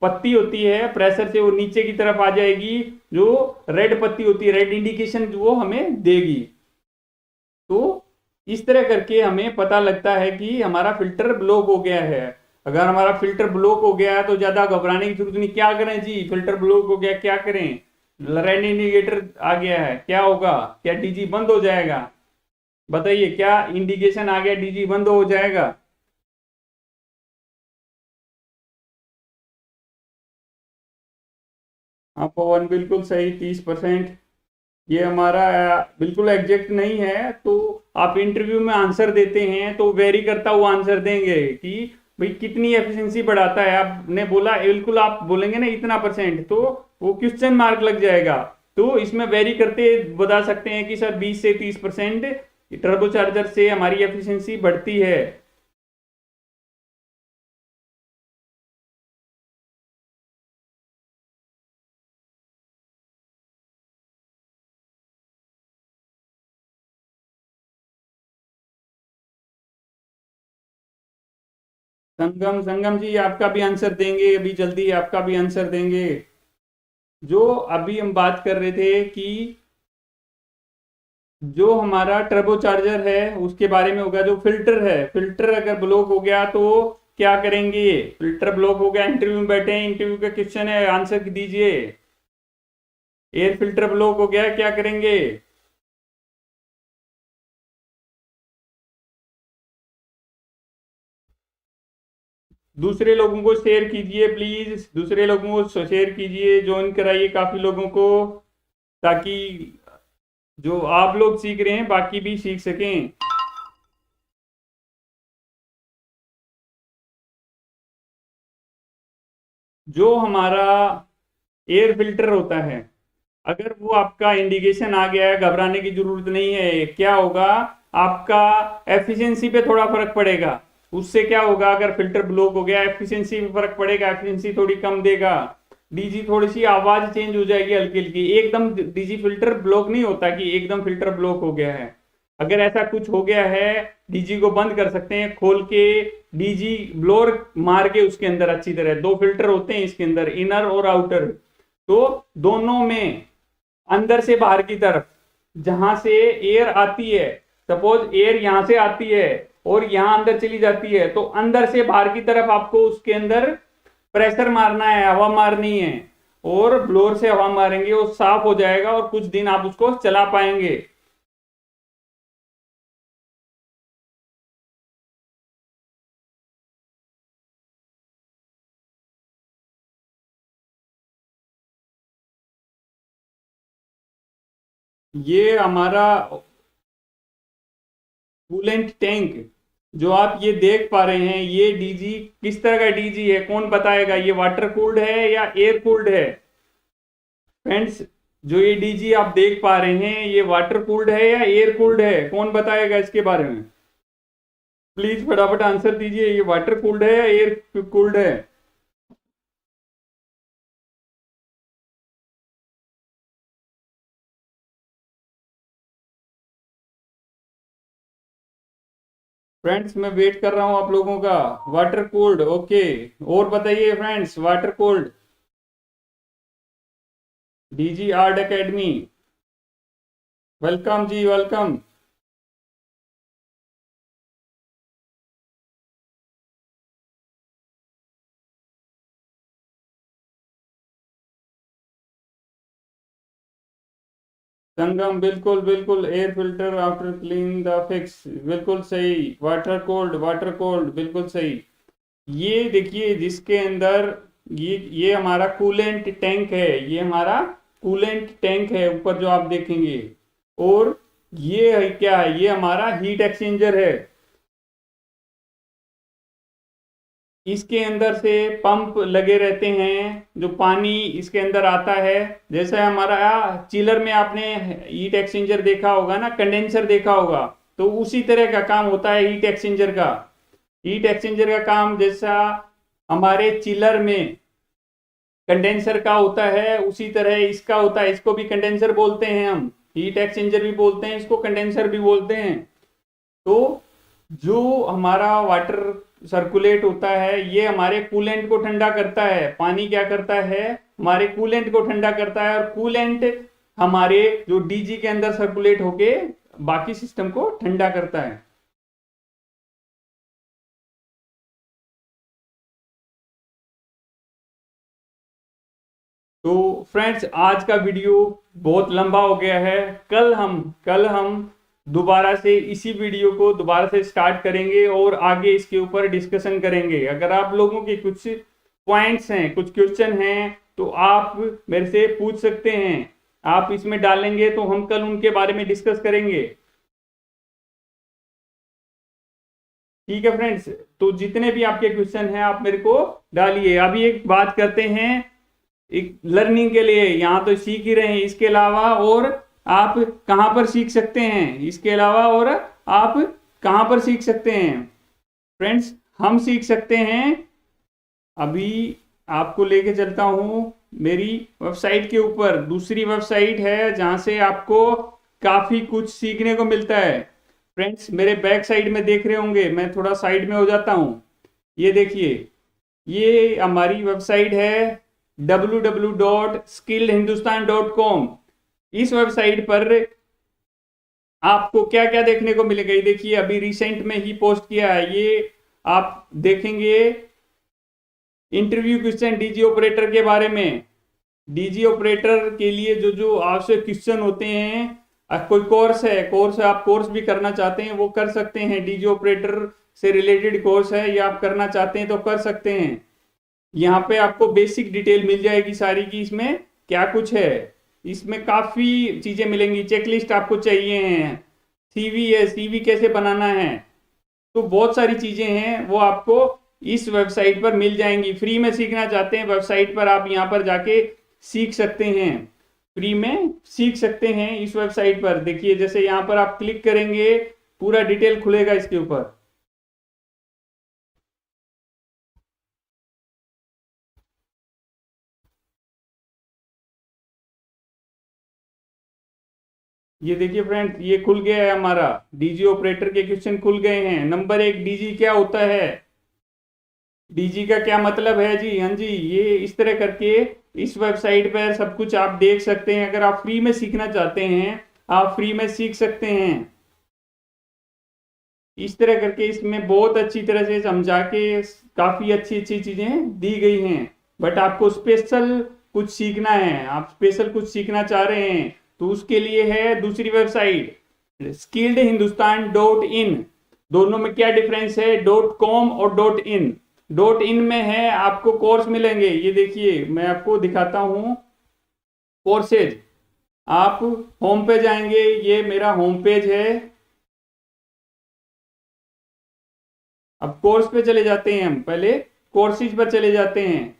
पत्ती होती है, प्रेशर से वो नीचे की तरफ आ जाएगी, जो रेड पत्ती होती है, रेड इंडिकेशन वो हमें देगी। तो इस तरह करके हमें पता लगता है कि हमारा फिल्टर ब्लॉक हो गया है। अगर हमारा फिल्टर ब्लॉक हो गया है तो ज्यादा घबराने की जरूरत नहीं। क्या करें जी, फिल्टर ब्लॉक हो गया, क्या करें? रेड इंडिकेटर आ गया है, क्या होगा? क्या डीजी बंद हो जाएगा? बताइए, क्या इंडिकेशन आ गया, डीजी बंद हो जाएगा? हाँ पवन, बिल्कुल सही, 30%। ये हमारा बिल्कुल एग्जैक्ट नहीं है, तो आप इंटरव्यू में आंसर देते हैं तो वेरी करता हुआ आंसर देंगे कि भाई कितनी एफिशिएंसी बढ़ाता है। आपने बोला बिल्कुल, आप बोलेंगे ना इतना परसेंट, तो वो क्वेश्चन मार्क लग जाएगा। तो इसमें वेरी करते बता सकते हैं कि सर 20 से 30% टर्बोचार्जर से हमारी एफिशिएंसी बढ़ती है। संगम संगम जी आपका भी आंसर देंगे, अभी जल्दी आपका भी आंसर देंगे। जो अभी हम बात कर रहे थे कि जो हमारा टर्बो चार्जर है उसके बारे में होगा, जो फिल्टर है, फिल्टर अगर ब्लॉक हो गया तो क्या करेंगे? फिल्टर ब्लॉक हो गया, इंटरव्यू में बैठे हैं, इंटरव्यू का क्वेश्चन है, आंसर दीजिए। एयर फिल्टर ब्लॉक हो गया, क्या करेंगे? दूसरे लोगों को शेयर कीजिए प्लीज, दूसरे लोगों को शेयर कीजिए, ज्वाइन कराइए काफी लोगों को, ताकि जो आप लोग सीख रहे हैं बाकी भी सीख सकें। जो हमारा एयर फिल्टर होता है, अगर वो आपका इंडिकेशन आ गया है, घबराने की जरूरत नहीं है। क्या होगा? आपका एफिशिएंसी पे थोड़ा फर्क पड़ेगा। उससे क्या होगा? अगर फिल्टर ब्लॉक हो गया, एफिशिएंसी पे फर्क पड़ेगा, एफिशिएंसी थोड़ी कम देगा, डीजी थोड़ी सी आवाज चेंज हो जाएगी हल्की हल्की। एकदम डीजी फिल्टर ब्लॉक नहीं होता कि एकदम फिल्टर ब्लॉक हो गया है। अगर ऐसा कुछ हो गया है, डीजी को बंद कर सकते हैं खोल के, डीजी ब्लोअर मार के उसके अंदर अच्छी तरह। दो फिल्टर होते हैं इसके अंदर, इनर और आउटर। तो दोनों में अंदर से बाहर की तरफ जहां से एयर आती है, सपोज एयर यहां से आती है और यहां अंदर चली जाती है, तो अंदर से बाहर की तरफ आपको उसके अंदर प्रेशर मारना है, हवा मारनी है। और ब्लोअर से हवा मारेंगे वो साफ हो जाएगा और कुछ दिन आप उसको चला पाएंगे। ये हमारा कूलेंट टैंक जो आप ये देख पा रहे हैं, ये डीजी किस तरह का डीजी है कौन बताएगा? ये वाटर कूल्ड है या एयर कूल्ड है? फ्रेंड्स, जो ये डीजी आप देख पा रहे हैं, ये वाटर कूल्ड है या एयर कूल्ड है? कौन बताएगा इसके बारे में? प्लीज फटाफट आंसर दीजिए, ये वाटर कूल्ड है या एयर कूल्ड है? फ्रेंड्स, मैं वेट कर रहा हूं आप लोगों का। Water cooled, okay. और बताइए friends, water cooled. DG art academy, welcome जी, वेलकम। संगम, बिल्कुल बिल्कुल, air filter after clean the fix, बिल्कुल सही। वाटर कोल्ड, वाटर कोल्ड, बिल्कुल सही। ये देखिए जिसके अंदर ये हमारा कूलेंट टैंक है, ये हमारा कूलेंट टैंक है ऊपर जो आप देखेंगे। और ये है क्या है? ये हमारा हीट एक्सचेंजर है। इसके अंदर से पंप लगे रहते हैं, जो पानी इसके अंदर आता है। जैसे हमारा चिलर में आपने हीट एक्सचेंजर देखा होगा ना, कंडेंसर देखा होगा, तो उसी तरह का काम होता है हीट एक्सचेंजर का। हीट एक्सचेंजर का काम जैसा हमारे चिलर में कंडेंसर का होता है, उसी तरह इसका होता है। इसको भी कंडेंसर बोलते हैं हम, हीट एक्सचेंजर भी बोलते हैं इसको, कंडेंसर भी बोलते हैं। तो जो हमारा वाटर सर्कुलेट होता है, ये हमारे कूलेंट को ठंडा करता है। पानी क्या करता है? हमारे कूलेंट को ठंडा करता है, और कूलेंट हमारे जो डीजी के अंदर सर्कुलेट होके बाकी सिस्टम को ठंडा करता है। तो फ्रेंड्स, आज का वीडियो बहुत लंबा हो गया है। कल हम दोबारा से इसी वीडियो को दोबारा से स्टार्ट करेंगे और आगे इसके ऊपर डिस्कशन करेंगे। अगर आप लोगों के कुछ पॉइंट्स हैं, कुछ क्वेश्चन हैं, तो आप मेरे से पूछ सकते हैं। आप इसमें डालेंगे तो हम कल उनके बारे में डिस्कस करेंगे। ठीक है फ्रेंड्स, तो जितने भी आपके क्वेश्चन हैं आप मेरे को डालिए। अभी एक बात करते हैं, एक लर्निंग के लिए यहाँ तो सीख ही रहे हैं, इसके अलावा और आप कहाँ पर सीख सकते हैं, इसके अलावा और आप कहाँ पर सीख सकते हैं फ्रेंड्स? हम सीख सकते हैं, अभी आपको लेके चलता हूं मेरी वेबसाइट के ऊपर। दूसरी वेबसाइट है जहां से आपको काफी कुछ सीखने को मिलता है। फ्रेंड्स मेरे बैक साइड में देख रहे होंगे, मैं थोड़ा साइड में हो जाता हूं, ये देखिए, ये हमारी वेबसाइट है www.skilledhindustan.com। इस वेबसाइट पर आपको क्या क्या देखने को मिलेगा, ये देखिए अभी रिसेंट में ही पोस्ट किया है, ये आप देखेंगे इंटरव्यू क्वेश्चन डीजी ऑपरेटर के बारे में। डीजी ऑपरेटर के लिए जो जो आवश्यक क्वेश्चन होते हैं, कोई कोर्स है, आप कोर्स भी करना चाहते हैं वो कर सकते हैं, डीजी ऑपरेटर से रिलेटेड कोर्स है या आप करना चाहते हैं तो कर सकते हैं। यहाँ पे आपको बेसिक डिटेल मिल जाएगी सारी की, इसमें क्या कुछ है, इसमें काफी चीजें मिलेंगी। चेकलिस्ट आपको चाहिए है, सीवी है, सीवी कैसे बनाना है, तो बहुत सारी चीजें हैं वो आपको इस वेबसाइट पर मिल जाएंगी। फ्री में सीखना चाहते हैं, वेबसाइट पर आप यहाँ पर जाके सीख सकते हैं, फ्री में सीख सकते हैं इस वेबसाइट पर। देखिए जैसे यहाँ पर आप क्लिक करेंगे पूरा डिटेल खुलेगा इसके ऊपर। ये देखिए फ्रेंड, ये खुल गया है हमारा, डीजी ऑपरेटर के क्वेश्चन खुल गए हैं। नंबर 1, डीजी क्या होता है, डीजी का क्या मतलब है जी, हाँ जी, ये इस तरह करके इस वेबसाइट पर सब कुछ आप देख सकते हैं। अगर आप फ्री में सीखना चाहते हैं आप फ्री में सीख सकते हैं। इस तरह करके इसमें बहुत अच्छी तरह से समझा के काफी अच्छी अच्छी चीजें दी गई हैं। बट आपको स्पेशल कुछ सीखना है, आप स्पेशल कुछ सीखना चाह रहे हैं तो उसके लिए है दूसरी वेबसाइट skilledhindustan.in। दोनों में क्या डिफरेंस है, .com और .in। .in में है आपको कोर्स मिलेंगे, ये देखिए मैं आपको दिखाता हूं कोर्सेज। आप होम पे जाएंगे, ये मेरा होम पेज है। अब कोर्स पे चले जाते हैं, हम पहले कोर्सेज पर चले जाते हैं।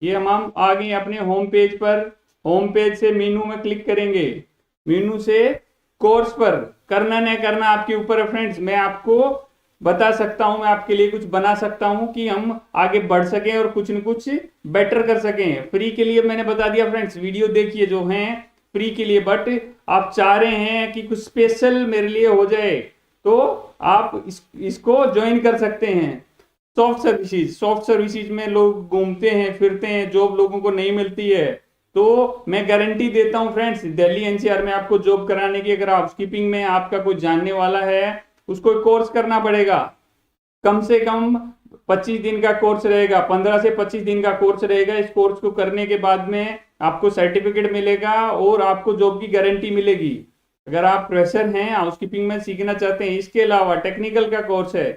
ये हम आ गए अपने होम पेज पर। होम पेज से मेनू में क्लिक करेंगे, मेनू से कोर्स पर, करना न करना आपके ऊपर है फ्रेंड्स। मैं आपको बता सकता हूं, मैं आपके लिए कुछ बना सकता हूं कि हम आगे बढ़ सकें और कुछ न कुछ बेटर कर सकें। फ्री के लिए मैंने बता दिया फ्रेंड्स, वीडियो देखिए जो हैं फ्री के लिए। बट आप चाह रहे हैं कि कुछ स्पेशल मेरे लिए हो जाए तो आप इसको ज्वाइन कर सकते हैं। सॉफ्ट सर्विसेज में लोग घूमते हैं फिरते हैं, जॉब लोगों को नहीं मिलती है, तो मैं गारंटी देता हूं फ्रेंड्स दिल्ली एनसीआर में आपको जॉब कराने की। अगर हाउसकीपिंग में आपका कोई जानने वाला है, उसको कोर्स करना पड़ेगा, कम से कम 25 दिन का कोर्स रहेगा, 15 से 25 दिन का कोर्स रहेगा। इस कोर्स को करने के बाद में आपको सर्टिफिकेट मिलेगा और आपको जॉब की गारंटी मिलेगी। अगर आप फ्रेशर हैं, हाउसकीपिंग में सीखना चाहते हैं, इसके अलावा टेक्निकल का कोर्स है,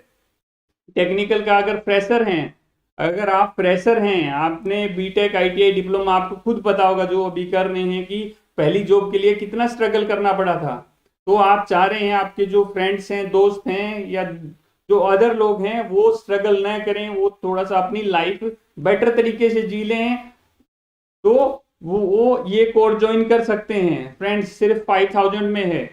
टेक्निकल का अगर फ्रेशर हैं, अगर आप फ्रेशर हैं, आपने बीटेक आईटीआई डिप्लोमा, आपको खुद पता होगा जो अभी कर रहे हैं कि पहली जॉब के लिए कितना स्ट्रगल करना पड़ा था। तो आप चाह रहे हैं आपके जो फ्रेंड्स हैं, दोस्त हैं या जो अदर लोग हैं वो स्ट्रगल न करें, वो थोड़ा सा अपनी लाइफ बेटर तरीके से जी लें, तो वो ये कोर्स ज्वाइन कर सकते हैं फ्रेंड्स। सिर्फ 5000 में है,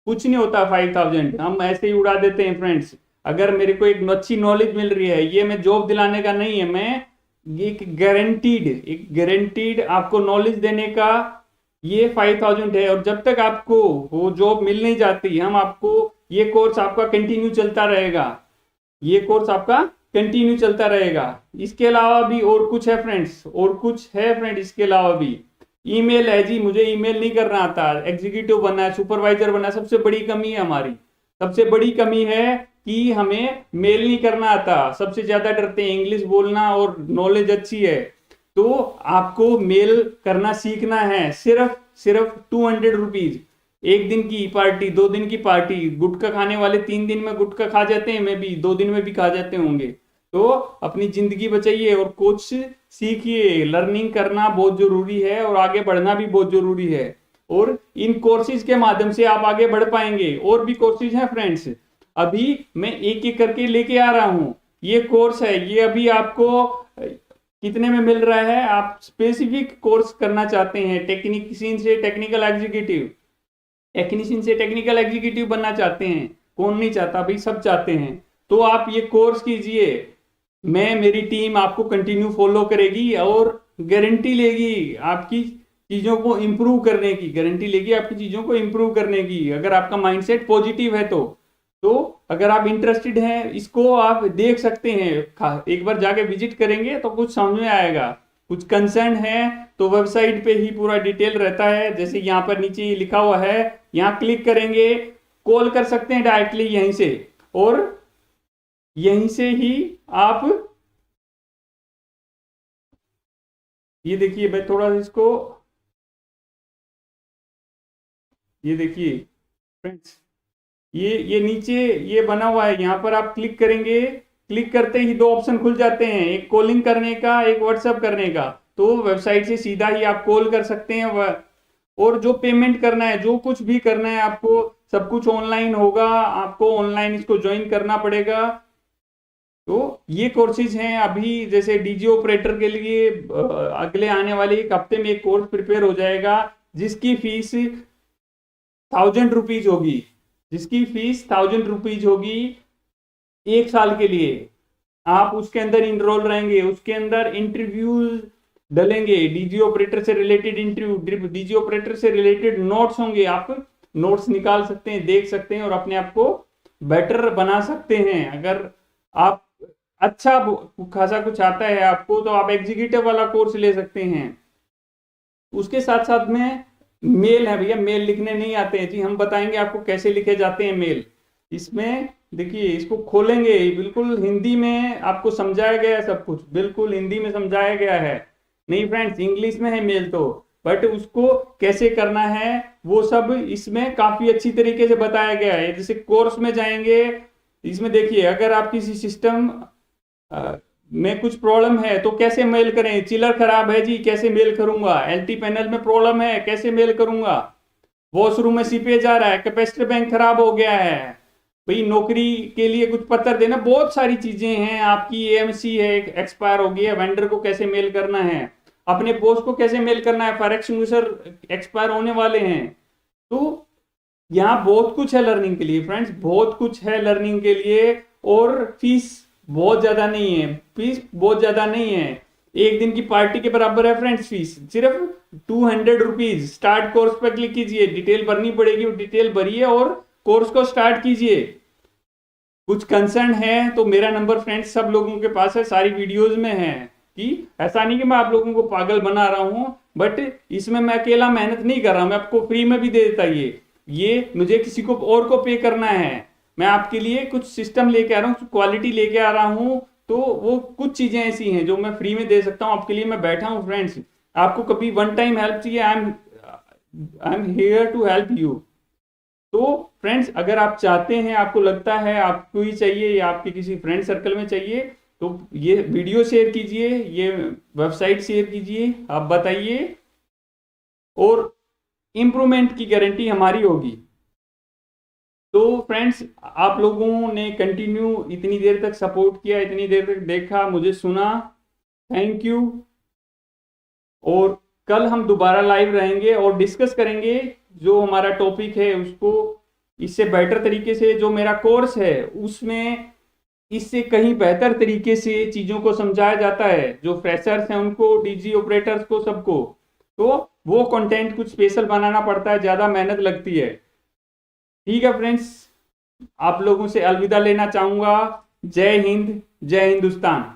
कुछ नहीं होता 5000, हम ऐसे ही उड़ा देते हैं फ्रेंड्स। अगर मेरे को एक अच्छी नॉलेज मिल रही है, ये मैं जॉब दिलाने का नहीं है, मैं एक गारंटीड आपको नॉलेज देने का ये 5000 है। और जब तक आपको वो जॉब मिल नहीं जाती, हम आपको ये कोर्स आपका कंटिन्यू चलता रहेगा, ये कोर्स आपका कंटिन्यू चलता रहेगा। इसके अलावा भी और कुछ है फ्रेंड्स, और कुछ है फ्रेंड इसके अलावा भी। ईमेल है जी, मुझे ईमेल नहीं करना आता, एग्जीक्यूटिव बनना है, सुपरवाइजर बनना है, सबसे बड़ी कमी है हमारी, सबसे बड़ी कमी है कि हमें मेल नहीं करना आता। सबसे ज्यादा डरते हैं, इंग्लिश बोलना और नॉलेज अच्छी है, तो आपको मेल करना सीखना है। सिर्फ 200 रुपीज, एक दिन की पार्टी, 2 दिन की पार्टी। गुटखा खाने वाले 3 दिन में गुटखा खा जाते हैं, मैं भी 2 दिन में भी खा जाते होंगे। तो अपनी जिंदगी बचाइए और कुछ सीखिए। लर्निंग करना बहुत जरूरी है और आगे बढ़ना भी बहुत जरूरी है, और इन कोर्सेज के माध्यम से आप आगे बढ़ पाएंगे। और भी कोर्सेज हैं फ्रेंड्स, अभी मैं एक एक करके लेके आ रहा हूं। ये कोर्स है, ये अभी आपको कितने में मिल रहा है? आप स्पेसिफिक कोर्स करना चाहते हैं, टेक्नीशियन से टेक्निकल एग्जीक्यूटिव, टेक्नीशियन से टेक्निकल एग्जीक्यूटिव बनना चाहते हैं, कौन नहीं चाहता भाई, सब चाहते हैं। तो आप ये कोर्स कीजिए, मेरी टीम आपको कंटिन्यू फॉलो करेगी और गारंटी लेगी आपकी चीजों को इंप्रूव करने की, गारंटी लेगी आपकी चीजों को इंप्रूव करने की, अगर आपका माइंडसेट पॉजिटिव है तो अगर आप इंटरेस्टेड हैं, इसको आप देख सकते हैं, एक बार जाके विजिट करेंगे तो कुछ समझ में आएगा। कुछ कंसर्न है तो वेबसाइट पे ही पूरा डिटेल रहता है, जैसे यहाँ पर नीचे लिखा हुआ है, यहाँ क्लिक करेंगे, कॉल कर सकते हैं डायरेक्टली यहीं से, और यहीं से ही आप ये देखिए, मैं थोड़ा इसको, ये देखिए फ्रेंड्स, ये नीचे ये बना हुआ है, यहाँ पर आप क्लिक करेंगे, क्लिक करते ही दो ऑप्शन खुल जाते हैं, एक कॉलिंग करने का, एक व्हाट्सएप करने का। तो वेबसाइट से सीधा ही आप कॉल कर सकते हैं, और जो पेमेंट करना है, जो कुछ भी करना है आपको, सब कुछ ऑनलाइन होगा, आपको ऑनलाइन इसको ज्वाइन करना पड़ेगा। तो ये कोर्सेज हैं अभी, जैसे डीजी ऑपरेटर के लिए अगले आने वाले एक हफ्ते में एक कोर्स प्रिपेयर हो जाएगा, जिसकी फीस 1000 रुपीज होगी, जिसकी फीस 1000 रुपीज होगी 1 साल के लिए। आप उसके अंदर इनरोल रहेंगे, उसके अंदर इंटरव्यूज डलेंगे, डीजी ऑपरेटर से रिलेटेड इंटरव्यू, डीजी ऑपरेटर से रिलेटेड नोट्स होंगे, आप नोट्स निकाल सकते हैं, देख सकते हैं और अपने आप को बेटर बना सकते हैं। अगर आप अच्छा खासा कुछ आता है आपको, तो आप एग्जीक्यूटिव वाला कोर्स ले सकते हैं। उसके साथ साथ में मेल है भैया, मेल लिखने नहीं आते हैं जी, हम बताएंगे आपको कैसे लिखे जाते हैं मेल। इसमें देखिए, इसको खोलेंगे, बिल्कुल हिंदी में आपको समझाया गया है, सब कुछ बिल्कुल हिंदी में समझाया गया है। नहीं फ्रेंड्स, इंग्लिश में है मेल तो, बट उसको कैसे करना है वो सब इसमें काफी अच्छी तरीके से बताया गया है। जैसे कोर्स में जाएंगे, इसमें देखिए, अगर आप किसी सिस्टम में कुछ प्रॉब्लम है तो कैसे मेल करें, चिलर खराब है जी, कैसे मेल करूंगा, एलटी पैनल में प्रॉब्लम है, कैसे मेल करूंगा, वॉशरूम में सीपेज आ रहा है, कैपेसिटर बैंक खराब हो गया है, भाई नौकरी के लिए कुछ पत्र देना, बहुत सारी चीजें हैं, आपकी एएमसी है एक्सपायर हो गई है, वेंडर को कैसे मेल करना है, अपने बॉस को कैसे मेल करना है, फायर एक्सटिंग्विशर एक्सपायर होने वाले हैं। तो यहाँ बहुत कुछ है लर्निंग के लिए फ्रेंड्स, बहुत कुछ है लर्निंग के लिए, और फीस बहुत ज्यादा नहीं है, फीस बहुत ज्यादा नहीं है, एक दिन की पार्टी के बराबर है फ्रेंड्स फीस, सिर्फ 200 रुपीज। स्टार्ट कोर्स पर क्लिक कीजिए, डिटेल भरनी पड़ेगी, वो डिटेल भरिए और कोर्स को स्टार्ट कीजिए। कुछ कंसर्न है तो मेरा नंबर फ्रेंड्स सब लोगों के पास है, सारी वीडियोज में है, कि ऐसा नहीं कि मैं आप लोगों को पागल बना रहा हूं, बट इसमें मैं अकेला मेहनत नहीं कर रहा हूं, मैं आपको फ्री में भी दे देता, ये मुझे किसी को और को पे करना है, मैं आपके लिए कुछ सिस्टम लेके आ रहा हूँ, क्वालिटी लेके आ रहा हूँ, तो वो कुछ चीजें ऐसी हैं जो मैं फ्री में दे सकता हूँ, आपके लिए मैं बैठा हूँ फ्रेंड्स। आपको कभी वन टाइम हेल्प चाहिए, I am here to help you. तो फ्रेंड्स, अगर आप चाहते हैं, आपको लगता है आपको ही चाहिए या आपके किसी फ्रेंड सर्कल में चाहिए, तो ये वीडियो शेयर कीजिए, ये वेबसाइट शेयर कीजिए, आप बताइए, और इम्प्रूवमेंट की गारंटी हमारी होगी। तो फ्रेंड्स, आप लोगों ने कंटिन्यू इतनी देर तक सपोर्ट किया, इतनी देर तक देखा, मुझे सुना, थैंक यू। और कल हम दोबारा लाइव रहेंगे और डिस्कस करेंगे जो हमारा टॉपिक है उसको इससे बेटर तरीके से, जो मेरा कोर्स है उसमें इससे कहीं बेहतर तरीके से चीजों को समझाया जाता है, जो फ्रेशर्स हैं उनको, डीजी ऑपरेटर्स को, सबको। तो वो कंटेंट कुछ स्पेशल बनाना पड़ता है, ज्यादा मेहनत लगती है। ठीक है फ्रेंड्स, आप लोगों से अलविदा लेना चाहूंगा। जय हिंद, जय हिंदुस्तान।